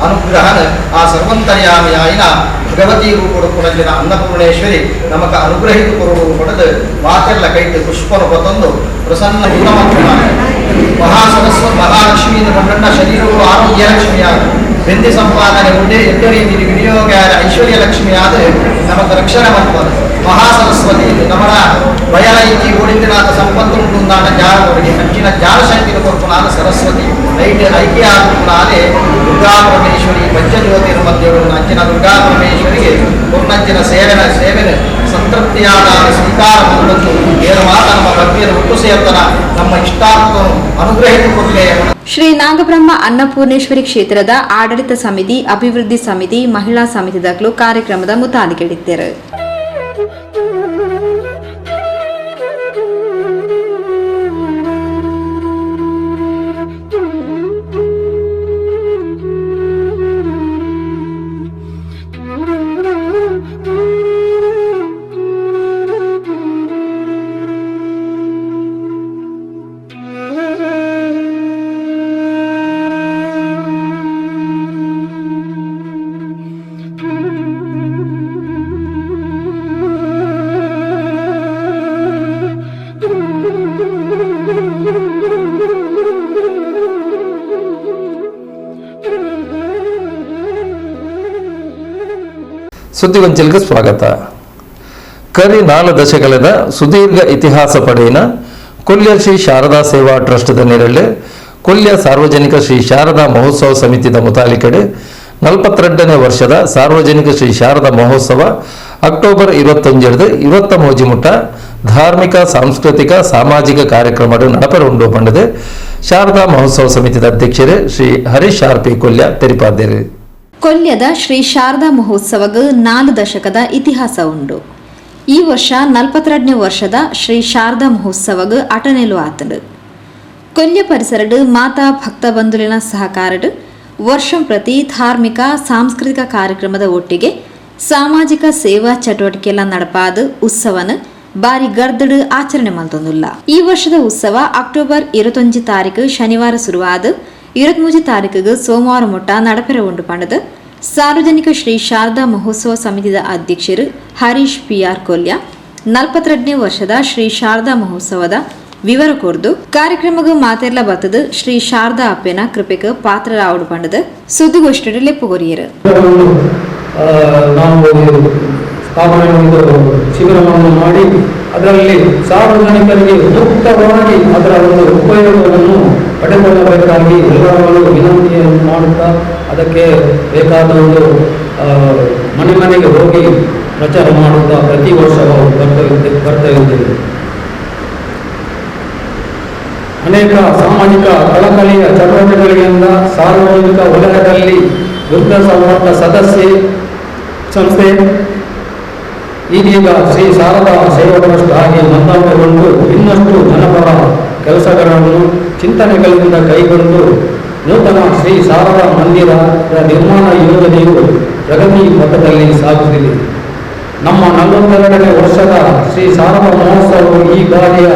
ಅನುಗ್ರಹನ ಆ ಸರ್ವಂತರ್ಯಾಮಿ ಆಯ್ನ ಭಗವತಿ ರೂಪಡು ಕುಣಜಿನ ಅನ್ನಪೂರ್ಣೇಶ್ವರಿ ನಮಕ ಅನುಗ್ರಹಿತ ಕೊರಡು ಕೊಡದು ಮಾತೆಲ್ಲ ಕೈಗೆ ಪುಷ್ಪನು ಕೊತ್ತೊಂದು ಪ್ರಸನ್ನ ಉತ್ತಮ ಮಹಾಸರಸ್ವತಿ ಮಹಾಲಕ್ಷ್ಮಿಯಿಂದ ನನ್ನ ಶರೀರವು ಆರೋಗ್ಯ ಲಕ್ಷ್ಮಿಯಾದ ಬೆಂದಿ ಸಂಪಾದನೆ ಉಂಡೆ ಎದ್ದ ರೀತಿ ವಿನಿಯೋಗ ಐಶ್ವರ್ಯ ಲಕ್ಷ್ಮಿಯಾದ ನಮಗೆ ರಕ್ಷಣೆ ಮಾಡ್ತಾರೆ ಮಹಾಸರಸ್ವತಿ ನಮ್ಮ ಬಯಲೈತಿ ಓಡಿಂದಿನಾಥ ಸಂಪತ್ತು ಉಂಟುಂದಾಟ ಜಾಣವರಿಗೆ ಹೆಚ್ಚಿನ ಜಾಣಶಕ್ತಿನ ಕೊರಪುನಾದ ಸರಸ್ವತಿ ಐಕ್ಯ ಆದ್ರೆ ದುರ್ಗಾ ಪರಮೇಶ್ವರಿ ಪಂಚಜ್ಯೋತಿರ ಮಧ್ಯಗಳು ಅಂಚಿನ ದುರ್ಗಾ ಪರಮೇಶ್ವರಿಗೆ ಪೂರ್ಣಂಚಿನ ಸೇವೆನ ಸಂತೃಪ್ತಿಯಾದ ಸ್ವೀಕಾರ ಮಾಡುವುದು ಏನು ಮಾತ ನಮ್ಮ ಭಕ್ತಿಯನ್ನು ಹುಟ್ಟು ಸೇರ್ತನ ನಮ್ಮ ಇಷ್ಟಾರ್ಥವನ್ನು ಅನುಗ್ರಹಿತ ಕೊಡಲೇ ಶ್ರೀ ನಾಗಬ್ರಹ್ಮ ಅನ್ನಪೂರ್ಣೇಶ್ವರಿ ಕ್ಷೇತ್ರದ ಆಡಳಿತ ಸಮಿತಿ ಅಭಿವೃದ್ಧಿ ಸಮಿತಿ ಮಹಿಳಾ ಸಮಿತಿದಾಗಲೂ ಕಾರ್ಯಕ್ರಮದ ಮುತಾಲಿಕೆಡಿದ್ದರು. ಸುದ್ದಿಗೊಂಚಲಿಗೆ ಸ್ವಾಗತ. ಕರಿ 4 ದಶಕದ ಸುದೀರ್ಘ ಇತಿಹಾಸ ಪಡೆಯಿನ ಕೊಲ್ಯ ಶ್ರೀ ಶಾರದಾ ಸೇವಾ ಟ್ರಸ್ಟ್ದ ನೆರಳು ಕೊಲ್ಯ ಸಾರ್ವಜನಿಕ ಶ್ರೀ ಶಾರದಾ ಮಹೋತ್ಸವ ಸಮಿತಿದ ಮುತಾಲಿಕೆಡೆ 42ನೇ ವರ್ಷದ ಸಾರ್ವಜನಿಕ ಶ್ರೀ ಶಾರದಾ ಮಹೋತ್ಸವ ಅಕ್ಟೋಬರ್ 25 ಇವತ್ತ ಮೋಜಿಮುಟ್ಟ ಧಾರ್ಮಿಕ ಸಾಂಸ್ಕೃತಿಕ ಸಾಮಾಜಿಕ ಕಾರ್ಯಕ್ರಮ ನಡಪರುಂಡು ಪಂಡದೆ ಶಾರದಾ ಮಹೋತ್ಸವ ಸಮಿತಿದ ಅಧ್ಯಕ್ಷರೇ ಶ್ರೀ ಹರೀಶ್ ಆರ್ಪಿ ಕೊಲ್ಯ ತೆರಿಪಾದರು. ಕೊಲ್ಯದ ಶ್ರೀ ಶಾರದಾ ಮಹೋತ್ಸವಗ 4 ದಶಕದ ಇತಿಹಾಸ ಉಂಡು. ಈ ವರ್ಷ 42ನೇ ವರ್ಷದ ಶ್ರೀ ಶಾರದಾ ಮಹೋತ್ಸವಗ ಅಟನೆಲು ಆತಂಡು. ಕೊಲ್ಯ ಪರಿಸರಡು ಮಾತಾ ಭಕ್ತ ಬಂಧುಲಿನ ಸಹಕಾರಡು ವರ್ಷಂ ಪ್ರತಿ ಧಾರ್ಮಿಕ ಸಾಂಸ್ಕೃತಿಕ ಕಾರ್ಯಕ್ರಮದ ಒಟ್ಟಿಗೆ ಸಾಮಾಜಿಕ ಸೇವಾ ಚಟುವಟಿಕೆಲ್ಲ ನಡಪಾದ ಉತ್ಸವನ ಬಾರಿ ಗರ್ದಡು ಆಚರಣೆ ಮಂತೊಂದುಲ್ಲ. ಈ ವರ್ಷದ ಉತ್ಸವ ಅಕ್ಟೋಬರ್ 21 ತಾರೀಕು ಶನಿವಾರ ಶುರುವಾದ 23 ತಾರೀಕಿಗೆ ಸೋಮವಾರ ಮೊಟ್ಟ ನಡಪೆರ ಉಂಡು ಪಂಡದ ಸಾರ್ವಜನಿಕ ಶ್ರೀ ಶಾರದಾ ಮಹೋತ್ಸವ ಸಮಿತಿದ ಅಧ್ಯಕ್ಷರು ಹರೀಶ್ PR ಕೊಲ್ಯ 42ನೇ ವರ್ಷದ ಶ್ರೀ ಶಾರದಾ ಮಹೋತ್ಸವದ ವಿವರ ಕೊರ್ದು ಕಾರ್ಯಕ್ರಮಗೂ ಮಾತೆರ್ಲ ಬತ್ತದ ಶ್ರೀ ಶಾರದಾ ಅಪ್ಪೆನ ಕೃಪೆಗೆ ಪಾತ್ರರಾವಡು ಪಂಡದ ಸುದ್ದಿಗೋಷ್ಠಿಯಲ್ಲಿ ಲೆಪ್ಪುಗೊರಿಯರು. ನಾವು ಸ್ಥಾಪನೆ ಶಿಬಿರವನ್ನು ಮಾಡಿ ಅದರಲ್ಲಿ ಸಾರ್ವಜನಿಕರಿಗೆ ಮುಕ್ತವಾಗಿ ಅದರ ಒಂದು ಉಪಯೋಗವನ್ನು ಪಡೆದುಕೊಳ್ಳಬೇಕಾಗಿ ಎಲ್ಲರಲ್ಲೂ ವಿನಂತಿಯನ್ನು ಮಾಡುತ್ತಾ ಅದಕ್ಕೆ ಬೇಕಾದ ಒಂದು ಮನೆ ಮನೆಗೆ ಹೋಗಿ ಪ್ರಚಾರ ಮಾಡುತ್ತಾ ಪ್ರತಿ ವರ್ಷ ಬರ್ತಾ ಇದ್ದೇವೆ. ಅನೇಕ ಸಾಮಾಜಿಕ ಕಳಕಳಿಯ ಚಟುವಟಿಕೆಗಳಿಂದ ಸಾರ್ವಜನಿಕ ವಲಯದಲ್ಲಿ ವೃದ್ಧ ಸಂಪರ್ಕ ಸದಸ್ಯೆ ಸಂಸ್ಥೆ ಈಗೀಗ ಶ್ರೀ ಶಾರದಾ ಸೇವಾ ಟ್ರಸ್ಟ್ ಆಗಿ ನೋಂದಣಿಗೊಂಡು ಇನ್ನಷ್ಟು ಜನಪರ ಕೆಲಸಗಳನ್ನು ಚಿಂತನೆಗಳಿಂದ ಕೈಗೊಂಡು ನೂತನ ಶ್ರೀ ಶಾರದಾ ಮಂದಿರದ ನಿರ್ಮಾಣ ಯೋಜನೆಯು ಪ್ರಗತಿ ಪಥದಲ್ಲಿ ಸಾಗುತ್ತಿದೆ. ನಮ್ಮ 42ನೇ ವರ್ಷದ ಶ್ರೀ ಶಾರದಾ ಮಹೋತ್ಸವವು ಈ ಬಾರಿಯ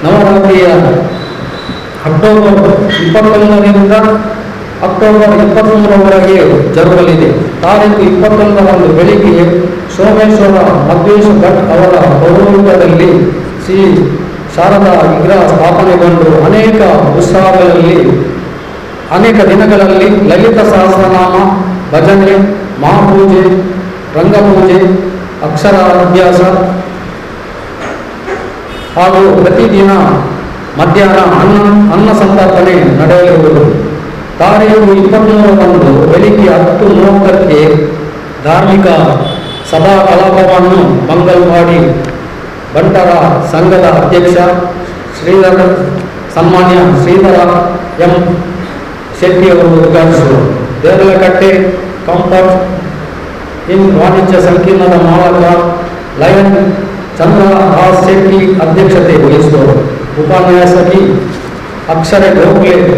ನವರಾತ್ರಿಯ ಅಕ್ಟೋಬರ್ 21ರಿಂದ ಅಕ್ಟೋಬರ್ 23ರವರೆಗೆ ಜರುಗಲಿದೆ. ತಾರೀಕು 21ರಂದು ಬೆಳಿಗ್ಗೆ ಸೋಮೇಶ್ವರ ಮಧ್ವೇಶ ಭಟ್ ಅವರ ಪೌರೋಹಿತ್ಯದಲ್ಲಿ ಶ್ರೀ ಶಾರದಾ ವಿಗ್ರಹ ಸ್ಥಾಪನೆಗೊಂಡು ಅನೇಕ ಉತ್ಸವಗಳಲ್ಲಿ ಅನೇಕ ದಿನಗಳಲ್ಲಿ ಲಲಿತ ಸಹಸ್ರನಾಮ, ಭಜನೆ, ಮಹಾಪೂಜೆ, ರಂಗಪೂಜೆ, ಅಕ್ಷರ ಅಭ್ಯಾಸ ಹಾಗೂ ಪ್ರತಿದಿನ ಮಧ್ಯಾಹ್ನ ಅನ್ನ ಸಂತರ್ಪಣೆ ನಡೆಯಲಿರುವುದು. ತಾರೀಖು 23 ಬೆಳಿಗ್ಗೆ 10:30ಕ್ಕೆ ಧಾರ್ಮಿಕ ಸಭಾ ಕಲಾಪವನ್ನು ಮಂಗಲ್ವಾಡಿ ಬಂಟರ ಸಂಘದ ಅಧ್ಯಕ್ಷ ಸನ್ಮಾನ್ಯ ಶ್ರೀಧರ ಎಂ ಶೆಟ್ಟಿ ಅವರು ಉದ್ಘಾಟಿಸಿದರು. ದೇರಳಕಟ್ಟೆ ಕಂಫರ್ಟ್ ಇನ್ ವಾಣಿಜ್ಯ ಸಂಕೀರ್ಣದ ಮಾಲಕ ಲಯನ್ ಚಂದ್ರ ಆರ್ ಶೆಟ್ಟಿ ಅಧ್ಯಕ್ಷತೆ ವಹಿಸಿದರು. ಉಪನ್ಯಾಸಕಿ ಅಕ್ಷರೆ ಗೋಖಲೆ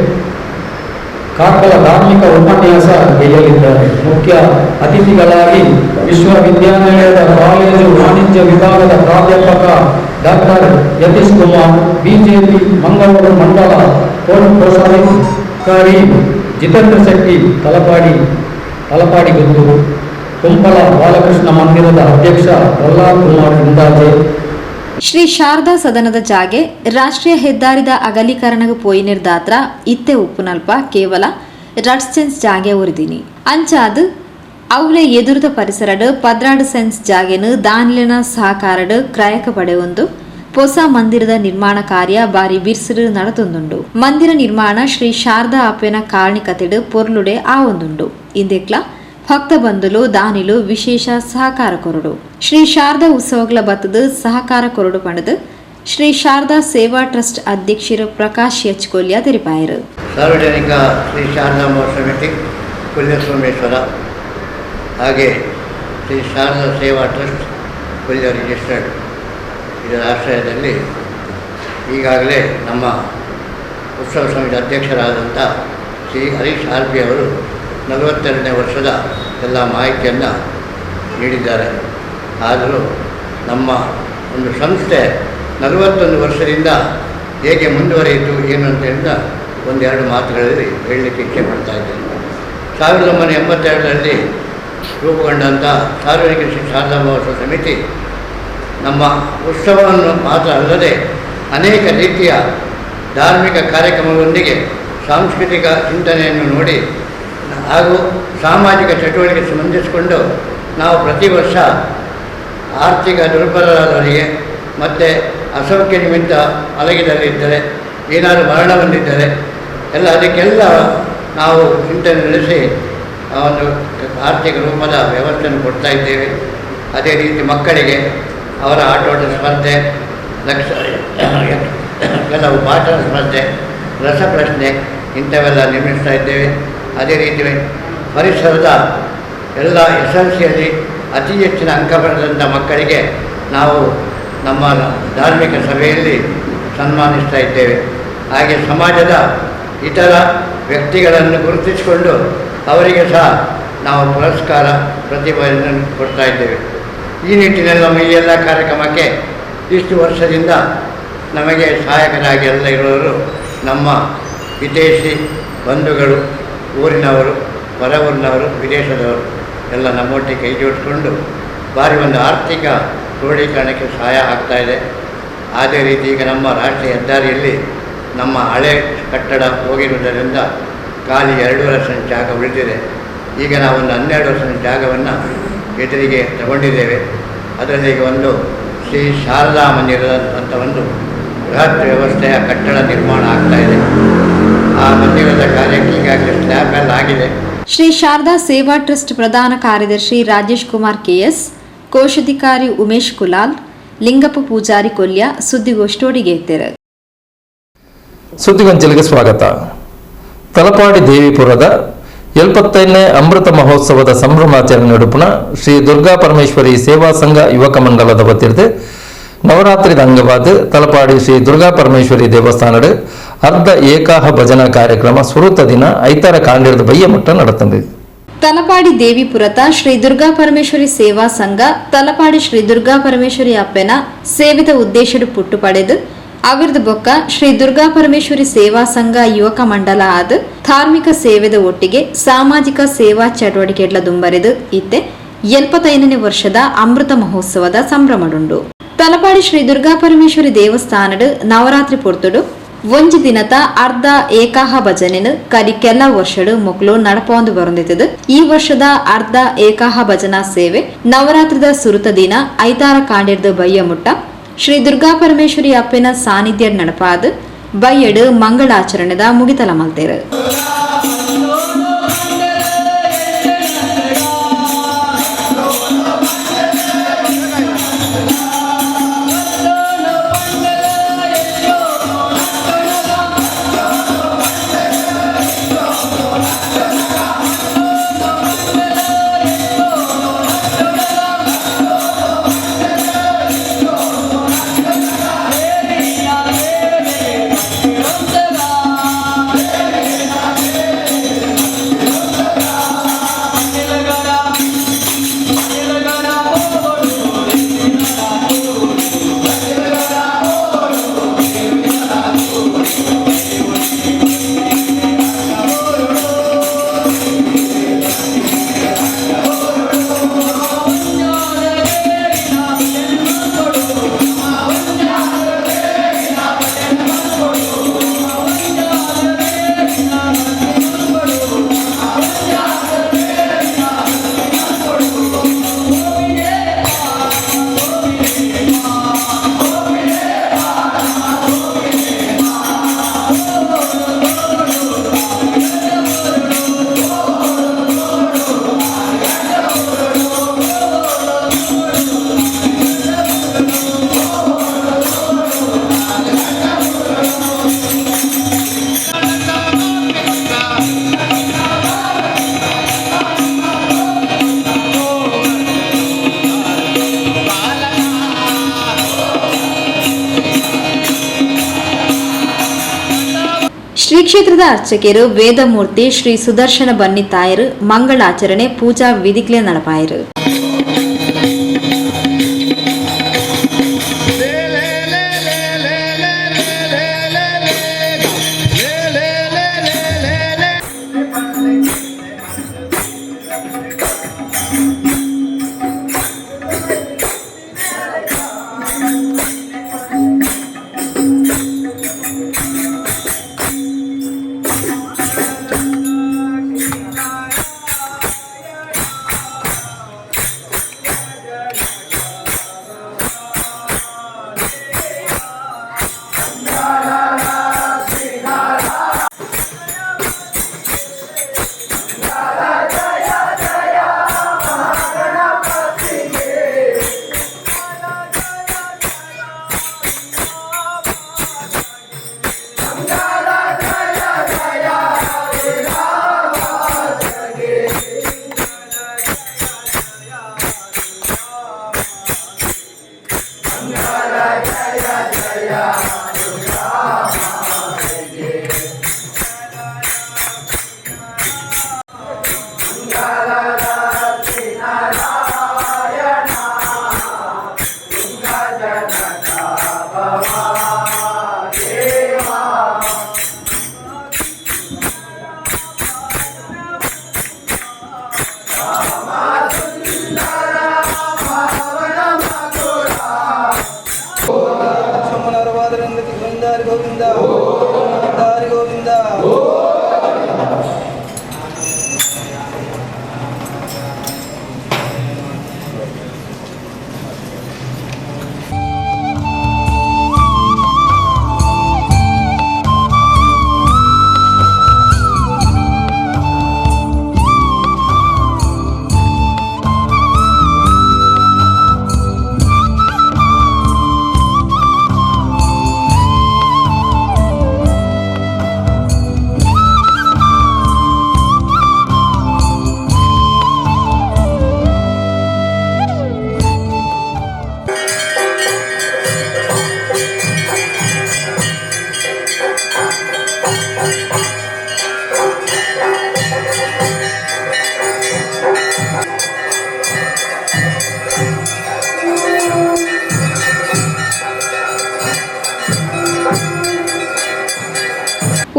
ಕಾರ್ಕಳ ಧಾರ್ಮಿಕ ಉಪನ್ಯಾಸ ನೀಡಲಿದ್ದಾರೆ. ಮುಖ್ಯ ಅತಿಥಿಗಳಾಗಿ ವಿಶ್ವವಿದ್ಯಾನಿಲಯದ ಕಾಲೇಜು ವಾಣಿಜ್ಯ ವಿಭಾಗದ ಪ್ರಾಧ್ಯಾಪಕ ಡಾಕ್ಟರ್ ಯತೀಶ್ ಕುಮಾರ್, ಬಿಜೆಪಿ ಮಂಗಳೂರು ಮಂಡಲ ಕೋಶಾಧಿಕಾರಿ ಜಿತೇಂದ್ರ ಶೆಟ್ಟಿ, ತಲಪಾಡಿ ಗುತ್ತೂರು, ಕುಂಪಲ ಬಾಲಕೃಷ್ಣ ಮಂದಿರದ ಅಧ್ಯಕ್ಷ ಪ್ರಹ್ಲಾದ್ ಕುಮಾರ್ ಇಂದಾಜೆ. ಶ್ರೀ ಶಾರದಾ ಸದನದ ಜಾಗೆ ರಾಷ್ಟ್ರೀಯ ಹೆದ್ದಾರಿದ ಅಗಲೀಕರಣಗ ಪೋಯಿನಿರ್ದಾತ್ರ ಇತ್ತೆ ಉಪ್ಪುನಲ್ಪ ಕೇವಲ ರಡ್ಸೆನ್ಸ್ ಜಾಗೆ ಉರಿದಿನಿ ಅಂಚಾದ್ ಅವಳೆ ಎದುರದ ಪರಿಸರಡ್ 16 ಸೆನ್ಸ್ ಜಾಗೆನು ದಾನಿಲಿನ ಸಹಕಾರಡ್ ಕ್ರಯಕ ಪಡೆಯೊಂದು ಹೊಸ ಮಂದಿರದ ನಿರ್ಮಾಣ ಕಾರ್ಯ ಬಾರಿ ಬಿರ್ಸಿರು ನಡೆತೊಂದುಂಡು. ಮಂದಿರ ನಿರ್ಮಾಣ ಶ್ರೀ ಶಾರದಾ ಅಪ್ಪೆನ ಕಾರಣಿಕತೆಡ್ ಪೊರ್ಲುಡೆ ಆವೊಂದುಂಡು. ಇಂದೆಕ್ಲ ಭಕ್ತ ಬಂಧುಲು ದಾನಿಲು ವಿಶೇಷ ಸಹಕಾರ ಕೊರಡು. ಶ್ರೀ ಶಾರದಾ ಉತ್ಸವಗಳ ಬತ್ತದ ಸಹಕಾರ ಕೊರಡು ಪಡೆದು ಶ್ರೀ ಶಾರದಾ ಸೇವಾ ಟ್ರಸ್ಟ್ ಅಧ್ಯಕ್ಷರು ಪ್ರಕಾಶ್ ಎಚ್ ಕೊಲ್ಯ ತೆರಿಪಾಯರು. ಸಾರ್ವಜನಿಕ ಶ್ರೀ ಶಾರದಾ ಸಮಿತಿ ಕೊಲ್ಯ ಸೋಮೇಶ್ವರ ಹಾಗೆ ಶ್ರೀ ಶಾರದಾ ಸೇವಾ ಟ್ರಸ್ಟ್ ಕೊಲ್ಯ ರಿಜಿಸ್ಟರ್ಡ್ ಇದರ ಆಶ್ರಯದಲ್ಲಿ ಈಗಾಗಲೇ ನಮ್ಮ ಉತ್ಸವ ಸಮಿತಿ ಅಧ್ಯಕ್ಷರಾದಂಥ ಶ್ರೀ ಹರೀಶ್ ಆರ್ಪಿ ಅವರು 42ನೇ ವರ್ಷದ ಎಲ್ಲ ಮಾಹಿತಿಯನ್ನು ನೀಡಿದ್ದಾರೆ. ಆದರೂ ನಮ್ಮ ಒಂದು ಸಂಸ್ಥೆ 41 ವರ್ಷದಿಂದ ಹೇಗೆ ಮುಂದುವರಿಯಿತು ಏನು ಅಂತ ಹೇಳಿದ ಒಂದೆರಡು ಮಾತುಗಳಲ್ಲಿ ಹೇಳಲಿಕ್ಕೆ ಇಚ್ಛೆ ಪಡ್ತಾ ಇದ್ದೇನೆ. 1982ರಲ್ಲಿ ರೂಪುಗೊಂಡಂಥ ಸಾರ್ವಜನಿಕ ಶ್ರೀ ಶಾರದಾ ಮಹೋತ್ಸವ ಸಮಿತಿ ನಮ್ಮ ಉತ್ಸವವನ್ನು ಮಾತ್ರ ಅಲ್ಲದೆ ಅನೇಕ ರೀತಿಯ ಧಾರ್ಮಿಕ ಕಾರ್ಯಕ್ರಮಗಳೊಂದಿಗೆ ಸಾಂಸ್ಕೃತಿಕ ಚಿಂತನೆಯನ್ನು ನೋಡಿ ಹಾಗೂ ಸಾಮಾಜಿಕ ಚಟುವಟಿಕೆ ಸಂಬಂಧಿಸಿಕೊಂಡು ನಾವು ಪ್ರತಿ ವರ್ಷ ಆರ್ಥಿಕ ದುರ್ಬಲರಾದವರಿಗೆ ಮತ್ತು ಅಸೌಖ್ಯ ನಿಮಿತ್ತ ಮಲಗಿದಲ್ಲಿದ್ದರೆ ಏನಾದರೂ ಮರಣ ಹೊಂದಿದ್ದರೆ ಎಲ್ಲ ಅದಕ್ಕೆಲ್ಲ ನಾವು ಚಿಂತನೆ ನಡೆಸಿ ಒಂದು ಆರ್ಥಿಕ ರೂಪದ ವ್ಯವಸ್ಥೆಯನ್ನು ಕೊಡ್ತಾ ಇದ್ದೇವೆ. ಅದೇ ರೀತಿ ಮಕ್ಕಳಿಗೆ ಅವರ ಆಟೋಟ ಸ್ಪರ್ಧೆ, ಕೆಲವು ಪಾಠದ ಸ್ಪರ್ಧೆ, ರಸಪ್ರಶ್ನೆ ಇಂಥವೆಲ್ಲ ನಿರ್ಮಿಸ್ತಾ ಇದ್ದೇವೆ. ಅದೇ ರೀತಿ ಪರಿಸರದ ಎಲ್ಲ SLCಯಲ್ಲಿ ಅತಿ ಹೆಚ್ಚಿನ ಅಂಕ ಪಡೆದಂಥ ಮಕ್ಕಳಿಗೆ ನಾವು ನಮ್ಮ ಧಾರ್ಮಿಕ ಸಭೆಯಲ್ಲಿ ಸನ್ಮಾನಿಸ್ತಾ ಇದ್ದೇವೆ. ಹಾಗೆ ಸಮಾಜದ ಇತರ ವ್ಯಕ್ತಿಗಳನ್ನು ಗುರುತಿಸಿಕೊಂಡು ಅವರಿಗೆ ಸಹ ನಾವು ಪುರಸ್ಕಾರ ಪ್ರತಿಭೆಯನ್ನು ಕೊಡ್ತಾ ಇದ್ದೇವೆ. ಈ ನಿಟ್ಟಿನಲ್ಲಿ ನಮ್ಮ ಈ ಎಲ್ಲ ಕಾರ್ಯಕ್ರಮಕ್ಕೆ ಇಷ್ಟು ವರ್ಷದಿಂದ ನಮಗೆ ಸಹಾಯಕರಾಗಿ ಎಲ್ಲ ಇರೋರು ನಮ್ಮ ವಿದೇಶಿ ಬಂಧುಗಳು, ಊರಿನವರು, ಹೊರ ಊರಿನವರು, ವಿದೇಶದವರು ಎಲ್ಲ ನಮ್ಮೊಟ್ಟಿಗೆ ಕೈ ಜೋಡಿಸ್ಕೊಂಡು ಭಾರಿ ಒಂದು ಆರ್ಥಿಕ ಕ್ರೋಢೀಕರಣಕ್ಕೆ ಸಹಾಯ ಆಗ್ತಾಯಿದೆ. ಅದೇ ರೀತಿ ಈಗ ನಮ್ಮ ರಾಷ್ಟ್ರೀಯ ಹೆದ್ದಾರಿಯಲ್ಲಿ ನಮ್ಮ ಹಳೆ ಕಟ್ಟಡ ಹೋಗಿರುವುದರಿಂದ ಖಾಲಿ 2.5 ಸೆಂಟ್ ಜಾಗ ಉಳಿದಿದೆ. ಈಗ ನಾವೊಂದು 12 ಸೆಂಟ್ ಜಾಗವನ್ನು ಎದುರಿಗೆ ತಗೊಂಡಿದ್ದೇವೆ. ಅದರಲ್ಲಿ ಈಗ ಒಂದು ಶ್ರೀ ಶಾರದಾ ಮಂದಿರದ ಅಂತ ಒಂದು ಬೃಹತ್ ವ್ಯವಸ್ಥೆಯ ಕಟ್ಟಡ ನಿರ್ಮಾಣ ಆಗ್ತಾಯಿದೆ. ಆ ಮಂದಿರದ ಕಾರ್ಯಕ್ಕೆ ಈಗಾಗಲೇ ಸ್ಲ್ಯಾಬ್ ಎಲ್ಲ ಆಗಿದೆ. ಶ್ರೀ ಶಾರದಾ ಸೇವಾ ಟ್ರಸ್ಟ್ ಪ್ರಧಾನ ಕಾರ್ಯದರ್ಶಿ ರಾಜೇಶ್ ಕುಮಾರ್ ಕೆಎಸ್, ಕೋಶಾಧಿಕಾರಿ ಉಮೇಶ್ ಕುಲಾಲ್, ಲಿಂಗಪ್ಪ ಪೂಜಾರಿ ಕೊಲ್ಯ ಸುದ್ದಿಗೋಷ್ಠಿಯೊಡಿಗೆ ಎತ್ತರು. ಸುದ್ದಿಗೊಂಚಲಿಗೆ ಸ್ವಾಗತ. ತಲಪಾಡಿ ದೇವಿಪುರದ 75ನೇ ಅಮೃತ ಮಹೋತ್ಸವದ ಸಂಭ್ರಮಾಚರಣೆ ನಡುಪುನ ಶ್ರೀ ದುರ್ಗಾ ಪರಮೇಶ್ವರಿ ಸೇವಾ ಸಂಘ ಯುವಕ ಮಂಡಲದ ವತಿರ್ದು ನವರಾತ್ರಿದ ಅಂಗವಾದ ತಲಪಾಡಿ ಶ್ರೀ ದುರ್ಗಾ ಪರಮೇಶ್ವರಿ ದೇವಸ್ಥಾನದ ಅರ್ಧ ಏಕಾಹ ಭಜನಾ ಕಾರ್ಯಕ್ರಮ ಸುರುತ ದಿನ ಐತಾರ ಕಾಂಡಿರದ ಬಯ್ಯಮಟ್ಟ ನಡೆತಂದು. ತಲಪಾಡಿ ದೇವಿಪುರತ ಶ್ರೀ ದುರ್ಗಾ ಪರಮೇಶ್ವರಿ ಸೇವಾ ಸಂಘ ತಲಪಾಡಿ ಶ್ರೀ ದುರ್ಗಾ ಪರಮೇಶ್ವರಿ ಅಪ್ಪೆನ ಸೇವಿತ ಉದ್ದೇಶಡು ಪುಟ್ಟು ಪಡೆದು ಅವಿರ್ದ ಬೊಕ್ಕ ಶ್ರೀ ದುರ್ಗಾ ಪರಮೇಶ್ವರಿ ಸೇವಾ ಸಂಘ ಯುವಕ ಮಂಡಲ ಆದ ಧಾರ್ಮಿಕ ಸೇವೆದ ಒಟ್ಟಿಗೆ ಸಾಮಾಜಿಕ ಸೇವಾ ಚಟುವಟಿಕೆಗಳ ದುಂಬರೆದು ಇತ್ತೆ 75ನೇ ವರ್ಷದ ಅಮೃತ ಮಹೋತ್ಸವದ ಸಂಭ್ರಮಡುಂಡು. ತಲಪಾಡಿ ಶ್ರೀ ದುರ್ಗಾ ಪರಮೇಶ್ವರಿ ದೇವಸ್ಥಾನದ ನವರಾತ್ರಿ ಪೊರ್ತುಡು ಒಂಜಿ ದಿನದ ಅರ್ಧ ಏಕಾಹ ಭಜನೆನು ಕರಿ ಕೆಲ ವರ್ಷಡು ಮೊಕ್ಲು ನಡಪೊಂದು ಬರೊಂದಿತ್ತದು. ಈ ವರ್ಷದ ಅರ್ಧ ಏಕಾಹ ಭಜನಾ ಸೇವೆ ನವರಾತ್ರಿದ ಸುರುತ ದಿನ ಐತಾರ ಕಾಂಡಿರ್ದು ಬಯ್ಯ ಮುಟ್ಟ ಶ್ರೀ ದುರ್ಗಾ ಪರಮೇಶ್ವರಿ ಅಪ್ಪನ ಸಾನ್ನಿಧ್ಯ ನಡಪಾದ ಬಯ್ಯಡು ಮಂಗಳಾಚರಣೆದ ಮುಗಿತಲ ಮಲ್ತೇರು. ಶ್ರೀ ಕ್ಷೇತ್ರದ ಅರ್ಚಕರು ವೇದಮೂರ್ತಿ ಶ್ರೀ ಸುದರ್ಶನ ಬನ್ನಿ ತಾಯರು ಮಂಗಳಾಚರಣೆ ಪೂಜಾ ವಿಧಿಕ್ಲೆ ನಡಪಾಯರು.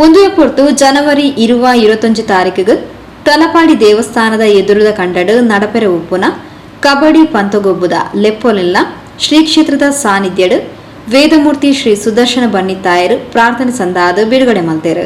ಒಂದು ಪೊರ್ತು ಜನವರಿ 25 ತಾರೀಕಿಗೆ ತಲಪಾಡಿ ದೇವಸ್ಥಾನದ ಎದುರುದ ಕಂಡಡು ನಡಪೆರ ಉಪ್ಪುನ ಕಬಡ್ಡಿ ಪಂತಗೊಬ್ಬುದ ಲೆಪ್ಪೊಲೆಲ್ಲ ಶ್ರೀ ಕ್ಷೇತ್ರದ ಸಾನ್ನಿಧ್ಯಡು ವೇದಮೂರ್ತಿ ಶ್ರೀ ಸುದರ್ಶನ ಬನ್ನಿತ್ತಾಯರು ಪ್ರಾರ್ಥನೆ ಸಂದಾದ ಬಿಡುಗಡೆ ಮಾಡ್ತಾರೆ.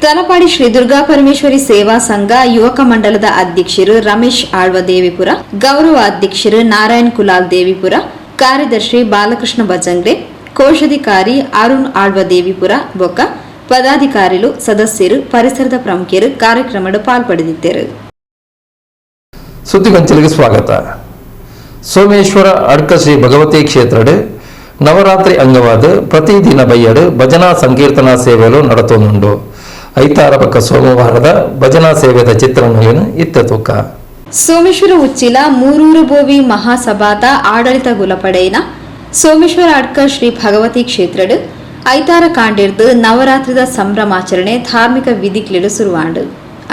ತಲಪಾಡಿ ಶ್ರೀ ದುರ್ಗಾ ಪರಮೇಶ್ವರಿ ಸೇವಾ ಸಂಘ ಯುವಕ ಮಂಡಲದ ಅಧ್ಯಕ್ಷರು ರಮೇಶ್ ಆಳ್ವ ದೇವಿಪುರ, ಗೌರವ ಅಧ್ಯಕ್ಷರು ನಾರಾಯಣ್ ಕುಲಾಲ್ ದೇವಿಪುರ, ಕಾರ್ಯದರ್ಶಿ ಬಾಲಕೃಷ್ಣ ಬಜಂಗ್ರೆ, ಕೋಶಾಧಿಕಾರಿ ಅರುಣ್ ಆಳ್ವ ದೇವಿಪುರ ಬೊಕ್ಕ ಪದಾಧಿಕಾರಿಗಳು ಸದಸ್ಯರು ಪರಿಸರದ ಪ್ರಮುಖರು ಕಾರ್ಯಕ್ರಮದ ಪಾಲ್ಪಡೆದಿದ್ದರು. ಸುದ್ದಿಗೊಂಚಲಿಗೆ ಸ್ವಾಗತ. ಸೋಮೇಶ್ವರ ಅಡ್ಕ ಶ್ರೀ ಭಗವತಿ ಕ್ಷೇತ್ರಡ್ ನವರಾತ್ರಿ ಅಂಗವಾದ ಪ್ರತಿದಿನ ಬಯ್ಯಡ್ ಭಜನಾ ಸಂಕೀರ್ತನಾ ಸೇವೆಗಳು ನಡತೊಂದುಂಡು. ಐತಾರ ಪಕ್ಕ ಸೋಮವಾರದ ಭಜನಾ ಸೇವೆದ ಚಿತ್ರಣಗಳನ್ನು ಇತ್ತ ತೂಕ. ಸೋಮೇಶ್ವರ ಉಚ್ಚಿಲ ಮೂರೂರು ಬೋವಿ ಮಹಾಸಭಾದ ಆಡಳಿತ ಗುಲಪಡೆಯಿನ ಸೋಮೇಶ್ವರ ಅಡ್ಕ ಶ್ರೀ ಭಗವತಿ ಕ್ಷೇತ್ರಡ್ ಐತಾರ ಕಾಂಡಿರ್ದು ನವರಾತ್ರಿದ ಸಂಭ್ರಮಾಚರಣೆ ಧಾರ್ಮಿಕ ವಿಧಿಕ್ಲಿಡು ಸುರುವಾಂಡು.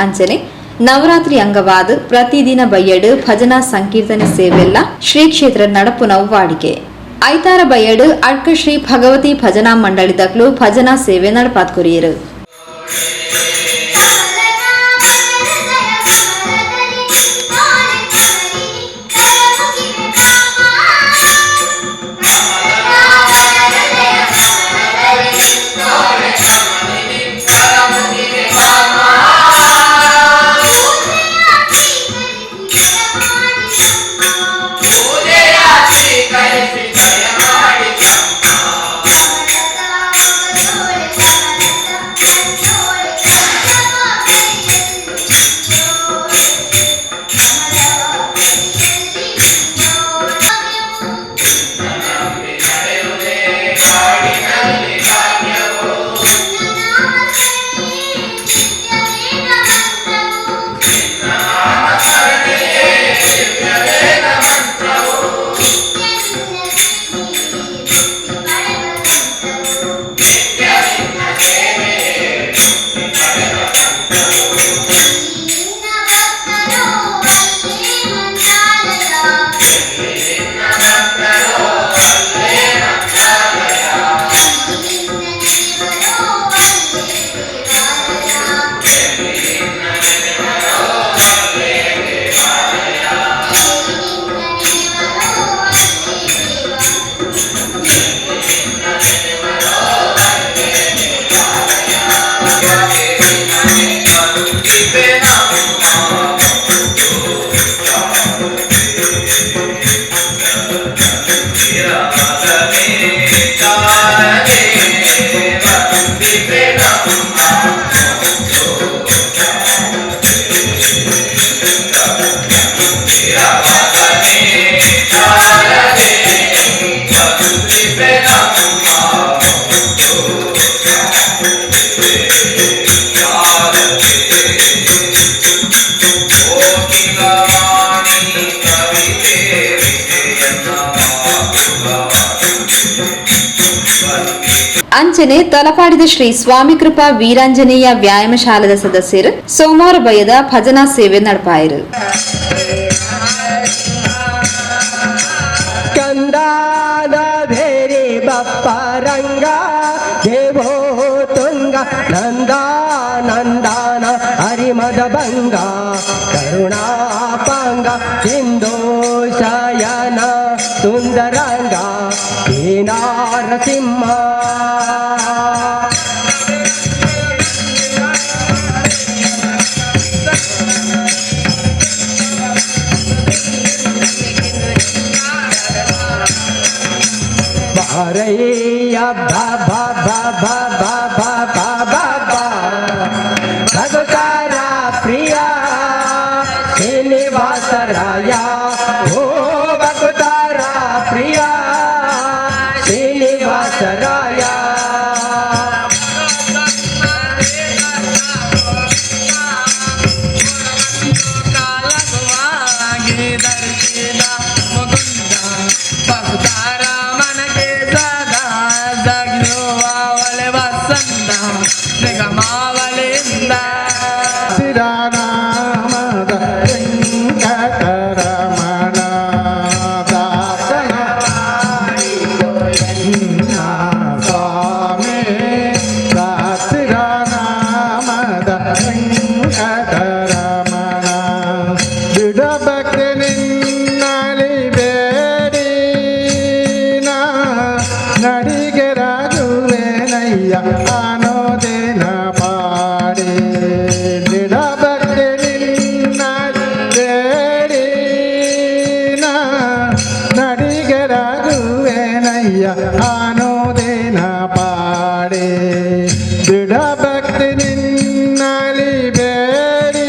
ಅಂಚನೆ ನವರಾತ್ರಿ ಅಂಗವಾದ ಪ್ರತಿದಿನ ಬಯ್ಯಡ್ ಭಜನಾ ಸಂಕೀರ್ತನೆ ಸೇವೆಲ್ಲ ಶ್ರೀ ಕ್ಷೇತ್ರ ನಡಪುನವು ವಾಡಿಕೆ. ಐತಾರ ಬಯ್ಯಡ್ ಅಡ್ಕ ಶ್ರೀ ಭಗವತಿ ಭಜನಾ ಮಂಡಳಿದಕ್ಲು ಭಜನಾ ಸೇವೆ ನಡಪಾತ್ಕೊರಿಯರು. ಅಂಚನೆ ತಲಪಾಡಿದ ಶ್ರೀ ಸ್ವಾಮಿ ಕೃಪಾ ವೀರಾಂಜನೇಯ ವ್ಯಾಯಾಮ ಶಾಲದ ಸದಸ್ಯರು ಸೋಮವಾರ ಬಯ್ಯದ ಭಜನಾ ಸೇವೆ ನಡಪಾಯರು. ನಂದಾನಂದಾನ ಹರಿಮದ ಭಂಗ ಕರುಣಾಪಾಂಗ ಸಿಂಧೋಶಯನ ಸುಂದರಂಗ ನಾರಸಿಂಹ ಜಯ ಬಾ ಬಾ ಬಾ ಬಾ ಬಾ ಬಾ ಬಾ ಬಾ ಬಾ ಭಗತಾರ ಪ್ರಿಯ ಶ್ರೀನಿವಾಸರಾಯ ಓ ಭಗತಾರ ಪ್ರಿಯ ಶ್ರೀನಿವಾಸರಾಯ ಶ್ರೀರಾಮದ ವೆಂಕಟರಮಣ ದಾಸನ ಸ್ವಾಮಿ ಶ್ರೀರಾಮದ ವೆಂಕಟರಮಣ ಬಿಡಬಕ್ಕೆ ನಿನ್ನಲಿ ಬೇಡಿ ನಡಿಗೆ ರಾಜುವೇನಯ್ಯ ಆನೋದೇನ ಪಾಡಿ ಬಿಡಬಕ್ಕೆ ನಿನ್ನಲಿ ಬೇಡಿ ನಡಿಗೆ ರಾಜುವೇನಯ್ಯ ಆನೋದೇನ ಪಾಡಿ ಬಿಡಬಕ್ಕೆ ನಿನ್ನಲಿ ಬೇಡಿ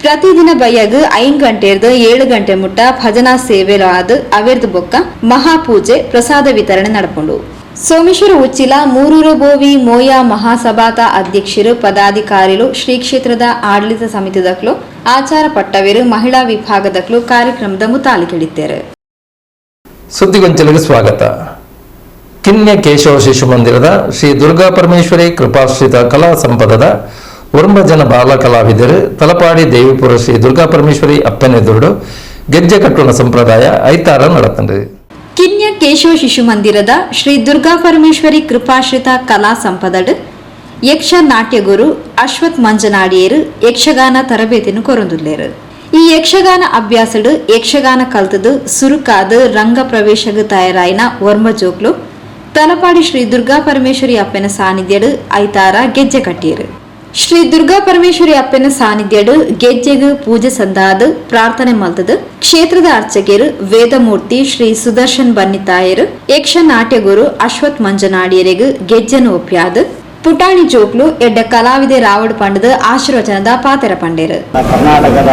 ಪ್ರತಿದಿನ ಬಯ್ಯಗ್ 5 ಗಂಟೆರ್ದು 7 ಗಂಟೆ ಮುಟ್ಟ ಭಜನಾ ಸೇವೆಲು ಆದ್ ಅವೆರ್ದು ಬೊಕ್ಕ ಮಹಾಪೂಜೆ ಪ್ರಸಾದ ವಿತರಣೆ ನಡಪುಂಡು. ಸೋಮೇಶ್ವರ ಉಚ್ಚಿಲ ಮೂರೂರು ಬೋವಿ ಮೋಯಾ ಮಹಾಸಭಾತ ಅಧ್ಯಕ್ಷರು ಪದಾಧಿಕಾರಿಗಳು ಶ್ರೀ ಕ್ಷೇತ್ರದ ಆಡಳಿತ ಸಮಿತಿದಕ್ಲು ಆಚಾರ ಪಟ್ಟವೇರು ಮಹಿಳಾ ವಿಭಾಗದಕ್ಲು ಕಾರ್ಯಕ್ರಮದ ಮುತಾಲಿಕೆಳಿದ್ದಾರೆ. ಸುದ್ದಿಗೊಂಚಲಿಗೆ ಸ್ವಾಗತ. ಕಿನ್ಯ ಕೇಶವ ಶಿಶು ಮಂದಿರದ ಶ್ರೀ ದುರ್ಗಾ ಪರಮೇಶ್ವರಿ ಕೃಪಾಶ್ರಿತ ಕಲಾ ಸಂಪದದ ಜನ ಬಾಲ ಕಲಾವಿದರು ತಲಪಾಡಿ ದೇವಿಪುರ ಶ್ರೀ ದುರ್ಗಾ ಪರಮೇಶ್ವರಿ ಅಪ್ಪನೆದುರುಡು ಗೆಜ್ಜೆ ಕಟ್ಟುವ ಸಂಪ್ರದಾಯ ಐತಾರ ನಡೆತಂಡ್ರಿ. ಕಿನ್ಯ ಕೇಶವ ಶಿಶು ಮಂದಿರದ ಶ್ರೀ ದುರ್ಗಾ ಪರಮೇಶ್ವರಿ ಕೃಪಾಶ್ರಿತ ಕಲಾ ಸಂಪದಡ್ ಯಕ್ಷ ನಾಟ್ಯ ಗುರು ಅಶ್ವಥ್ ಮಂಜನಾಡಿಯರು ಯಕ್ಷಗಾನ ತರಬೇತಿಯನ್ನು ಕೊರೊಂದುಲ್ಲೇರು. ಈ ಯಕ್ಷಗಾನ ಅಭ್ಯಾಸಡ್ ಯಕ್ಷಗಾನ ಕಲ್ತದು ಸುರುಕಾದ ರಂಗ ಪ್ರವೇಶಗ ತಯಾರಾಯಿನ ವರ್ಮ ಜೋಕ್ಲು ತಲಪಾಡಿ ಶ್ರೀ ದುರ್ಗಾ ಪರಮೇಶ್ವರಿ ಅಪ್ಪನ ಸಾನ್ನಿಧ್ಯಡ್ ಐತಾರ ಗೆಜ್ಜೆ ಕಟ್ಟಿಯರು. ಶ್ರೀ ದುರ್ಗಾ ಪರಮೇಶ್ವರಿ ಅಪ್ಪನ ಸಾನ್ನಿಧ್ಯಡ್ ಗೆಜ್ಜೆಗ್ ಪೂಜೆ ಸಂದಾದ ಪ್ರಾರ್ಥನೆ ಮಲ್ತದ ಕ್ಷೇತ್ರದ ಅರ್ಚಕರು ವೇದಮೂರ್ತಿ ಶ್ರೀ ಸುದರ್ಶನ್ ಬನ್ನಿತಾಯರು ಯಕ್ಷ ನಾಟ್ಯ ಗುರು ಅಶ್ವಥ್ ಮಂಜನಾಡಿಯರಿಗೂ ಗೆಜ್ಜೆನು ಒಪ್ಪ್ಯಾದ ಪುಟಾಣಿ ಜೋಕ್ಲು ಎಡ್ಡ ಕಲಾವಿದೆ ರಾವಡ್ ಪಂಡದ ಆಶೀರ್ವಚನದ ಪಾತೆರ ಪಂಡೇರು. ಕರ್ನಾಟಕದ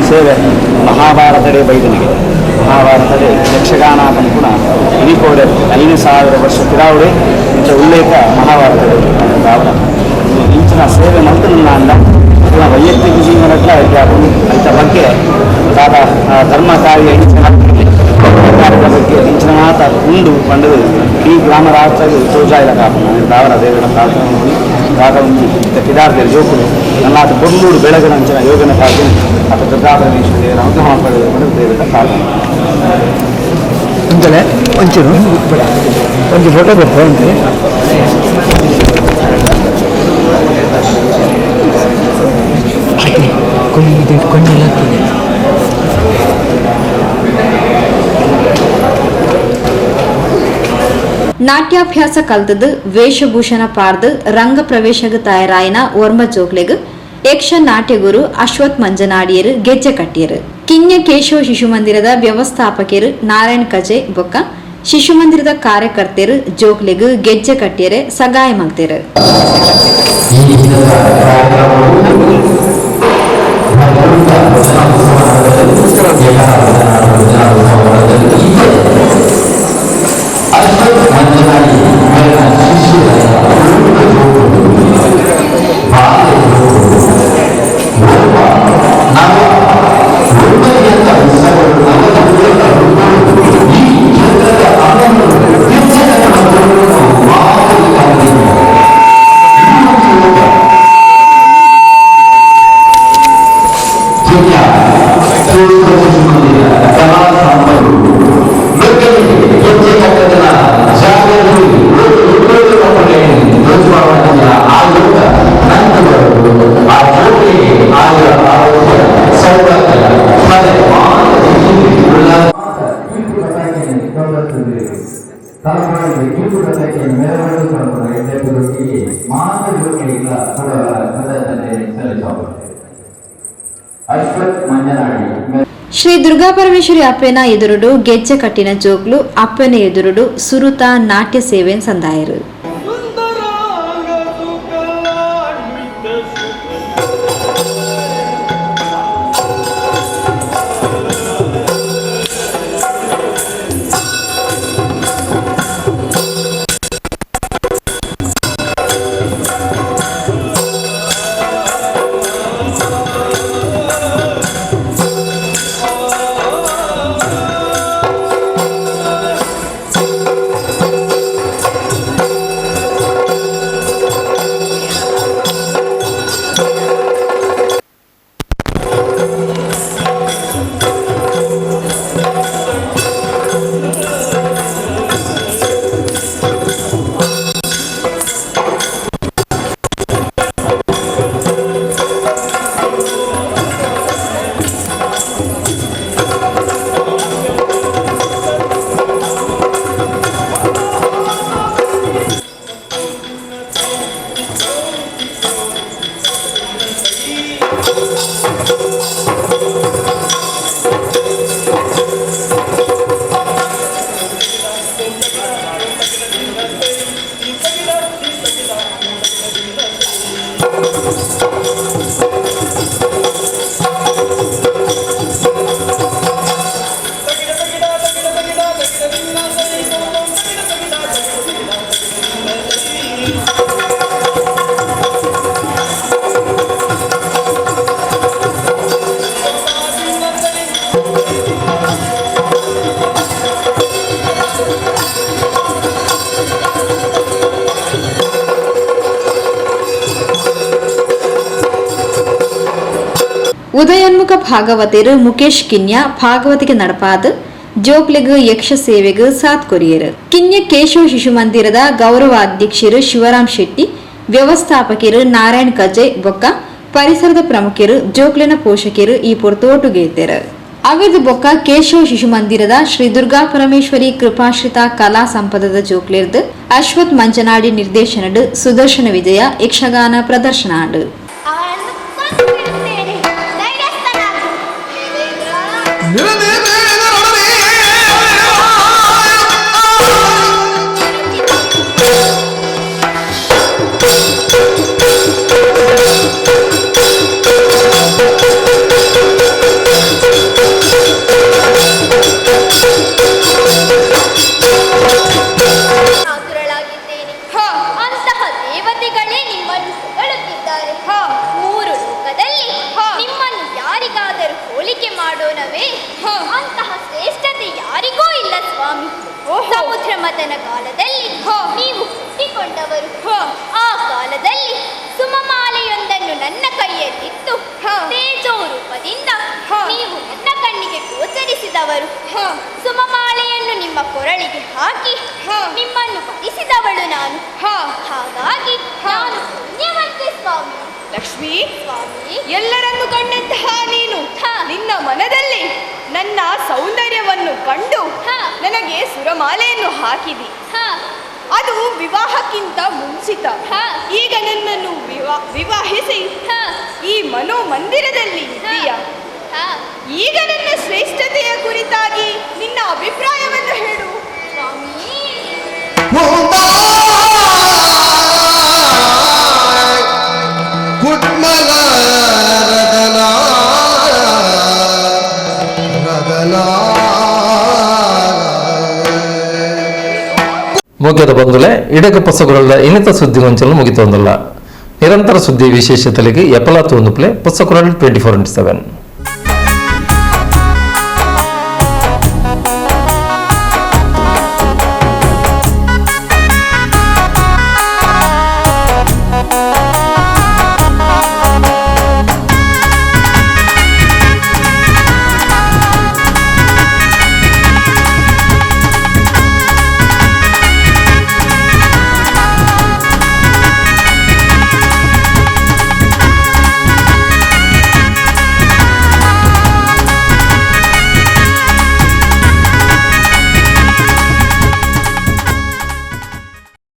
ಸೇವೆ ಮಹಾಭಾರತಡೆ ಬೈದನಿಗೆ ಮಹಾಭಾರತಡೆ ಯಕ್ಷಗಾನ ಪಂಪುಣ ಇನಿಕೋಡೆ 5,000 ವರ್ಷ ತಿರಾವುಡೆ ಇಂಥ ಉಲ್ಲೇಖ ಮಹಾಭಾರತಡೆ ಅವರ ಇಂಚಿನ ಸೇವೆ ಮತ್ತು ನನ್ನ ಅಂದ ವೈಯಕ್ತಿಕ ಜೀವನಕ್ಕೆ ಅದರ ಬಗ್ಗೆ ದಾದ ಧರ್ಮ ಕಾರ್ಯ ಇಂಚಿನ ಕಾರ್ಯದ ಬಗ್ಗೆ ಇಂಚಿನ ಮಾತ ಉಂಡು ಪಂಡದು ಈ ಗ್ರಾಮ ರಾಷ್ಟ್ರಗಳು ತೋಜಾಯಿಲ ಕಾಪನ ದಾವರ ದೇವರ ಪ್ರಾರ್ಥನೆ ಮಾಡಿ ದಾದ ಒಂದು ಕಿದಾರ್ದಲ್ಲಿ ಜೋಕುಲು ನನ್ನಾತ ಬೊಲ್ಲೂರು ಬೆಳಗನಂಚಿನ ಯೋಗನ ಕಾಗಿ ಅಥವಾ ದುರ್ಗಾಪರಮೇಶ್ವರ ದೇವರ ಅನುಗ್ರಹ ಪಡೆದುಕೊಂಡು ದೇವರ ಪ್ರಾರ್ಥನೆ ಒಂದಲೆ ಒಂಚೂರು ಒಂದು ಫೋಟೋ ಬರ್ತಾರೆ ಕೊಂಡೆಲ್ಲ ನಾಟ್ಯಾಭ್ಯಾಸ ಕಲ್ತದು ವೇಷಭೂಷಣ ಪಾರ್ದು ರಂಗ ಪ್ರವೇಶಗ ತಯಾರಾಯಿನ ವರ್ಮ ಜೋಗ್ಲೆಗ್ ಯಕ್ಷ ನಾಟ್ಯ ಗುರು ಅಶ್ವಥ್ ಮಂಜನಾಡಿಯರು ಗೆಜ್ಜೆ ಕಟ್ಟಿಯರು. ಕಿನ್ಯ ಕೇಶವ ಶಿಶು ಮಂದಿರದ ವ್ಯವಸ್ಥಾಪಕರು ನಾರಾಯಣ್ ಕಜೆ ಬೊಕ್ಕ ಶಿಶು ಮಂದಿರದ ಕಾರ್ಯಕರ್ತರು ಜೋಗ್ಲೆಗ್ ಗೆಜ್ಜೆ ಕಟ್ಟಿಯರೆ ಸಗಾಯ ಮಲ್ತೇರು. ಈ ದಿನದ ಕಾರ್ಯಕ್ರಮವು ಶ್ರೀ ದುರ್ಗಾಪರಮೇಶ್ವರಿ ಅಪ್ಪನ ಎದುರುಡು ಗೆಜ್ಜೆ ಕಟ್ಟಿನ ಜೋಕ್ಲು ಅಪ್ಪನ ಎದುರುಡು ಸುರುತ ನಾಟ್ಯ ಸೇವೆ ಸಂದಾಯರು. ಉದಯೋನ್ಮುಖ ಭಾಗವತರು ಮುಖೇಶ್ ಕಿನ್ಯ ಭಾಗವತಿಗೆ ನಡಪಾದ ಜೋಕ್ಲೆಗ್ ಯಕ್ಷ ಸೇವೆಗ್ ಸಾಥ್ ಕೊರಿಯರು. ಕಿನ್ಯ ಕೇಶವ ಶಿಶು ಮಂದಿರದ ಗೌರವ ಅಧ್ಯಕ್ಷರು ಶಿವರಾಮ್ ಶೆಟ್ಟಿ, ವ್ಯವಸ್ಥಾಪಕರು ನಾರಾಯಣ್ ಕಜೆ ಬೊಕ್ಕ ಪರಿಸರದ ಪ್ರಮುಖರು ಜೋಕ್ಲೆನ ಪೋಷಕರು ಈ ಪೊರ್ತೋಟುಗೆ ಇದ್ದರು. ಅವಿರ್ದು ಬೊಕ್ಕ ಕೇಶವ ಶಿಶು ಮಂದಿರದ ಶ್ರೀ ದುರ್ಗಾ ಪರಮೇಶ್ವರಿ ಕೃಪಾಶ್ರಿತ ಕಲಾ ಸಂಪದದ ಜೋಕ್ಲೆರ್ದು ಅಶ್ವಥ್ ಮಂಜನಾಡಿ ನಿರ್ದೇಶನಡು ಸುದರ್ಶನ ವಿಜಯ ಯಕ್ಷಗಾನ ಪ್ರದರ್ಶನಾಡು. ಸಮುದ್ರ ಮತನ ಕಾಲದಲ್ಲಿ ನೀವು ಹುಟ್ಟಿಕೊಂಡವರು. ಆ ಕಾಲದಲ್ಲಿ ಸುಮಮಾಲೆಯೊಂದನ್ನು ನನ್ನ ಕೈಯಲ್ಲಿತ್ತು ತೇಜೋ ರೂಪದಿಂದ ನೀವು ನನ್ನ ಕಣ್ಣಿಗೆ ಗೋಚರಿಸಿದವರು. ಸುಮಮಾಲೆಯನ್ನು ನಿಮ್ಮ ಕೊರಳಿಗೆ ಹಾಕಿ ನಿಮ್ಮನ್ನು ವರಿಸಿದವಳು ನಾನು. ಹಾಗಾಗಿ ನಾನು ಪುಣ್ಯವಂತೆ ಸ್ವಾಮಿ. ಲಕ್ಷ್ಮಿ ಸ್ವಾಮಿ, ಎಲ್ಲರನ್ನು ಕಂಡಂತಹ ನೀನು ನಿನ್ನ ಮನದಲ್ಲಿ ನನ್ನ ಸೌಂದರ್ಯವನ್ನು ಕಂಡು ನನಗೆ ಸುರಮಾಲೆಯನ್ನು ಹಾಕಿದಿ. ಅದು ವಿವಾಹಕ್ಕಿಂತ ಮುಂಚಿತ. ಈಗ ನನ್ನನ್ನು ವಿವಾಹಿಸಿ ಈ ಮನೋಮಂದಿರದಲ್ಲಿ ಇದ್ದೀಯ. ಈಗ ನನ್ನ ಶ್ರೇಷ್ಠತೆಯ ಕುರಿತಾಗಿ ನಿನ್ನ ಅಭಿಪ್ರಾಯವನ್ನು ಹೇಳು ಸ್ವಾಮಿ. ಓಕೆದ ಬಂದುಲೆ ಇಡಕ ಪೊಸಕುರಲ್ದ ಇನ್ನಿತ ಸುದ್ದಿ ಗೊಂಚಲು ಮುಗಿತೊಂದಲ್ಲ. ನಿರಂತರ ಸುದ್ದಿ ವಿಶೇಷತೆಗೆ ಎಪ್ಪಲ ತೋಂದುಪ್ಲೆ ಪೊಸಕುರಲ್ 24/7.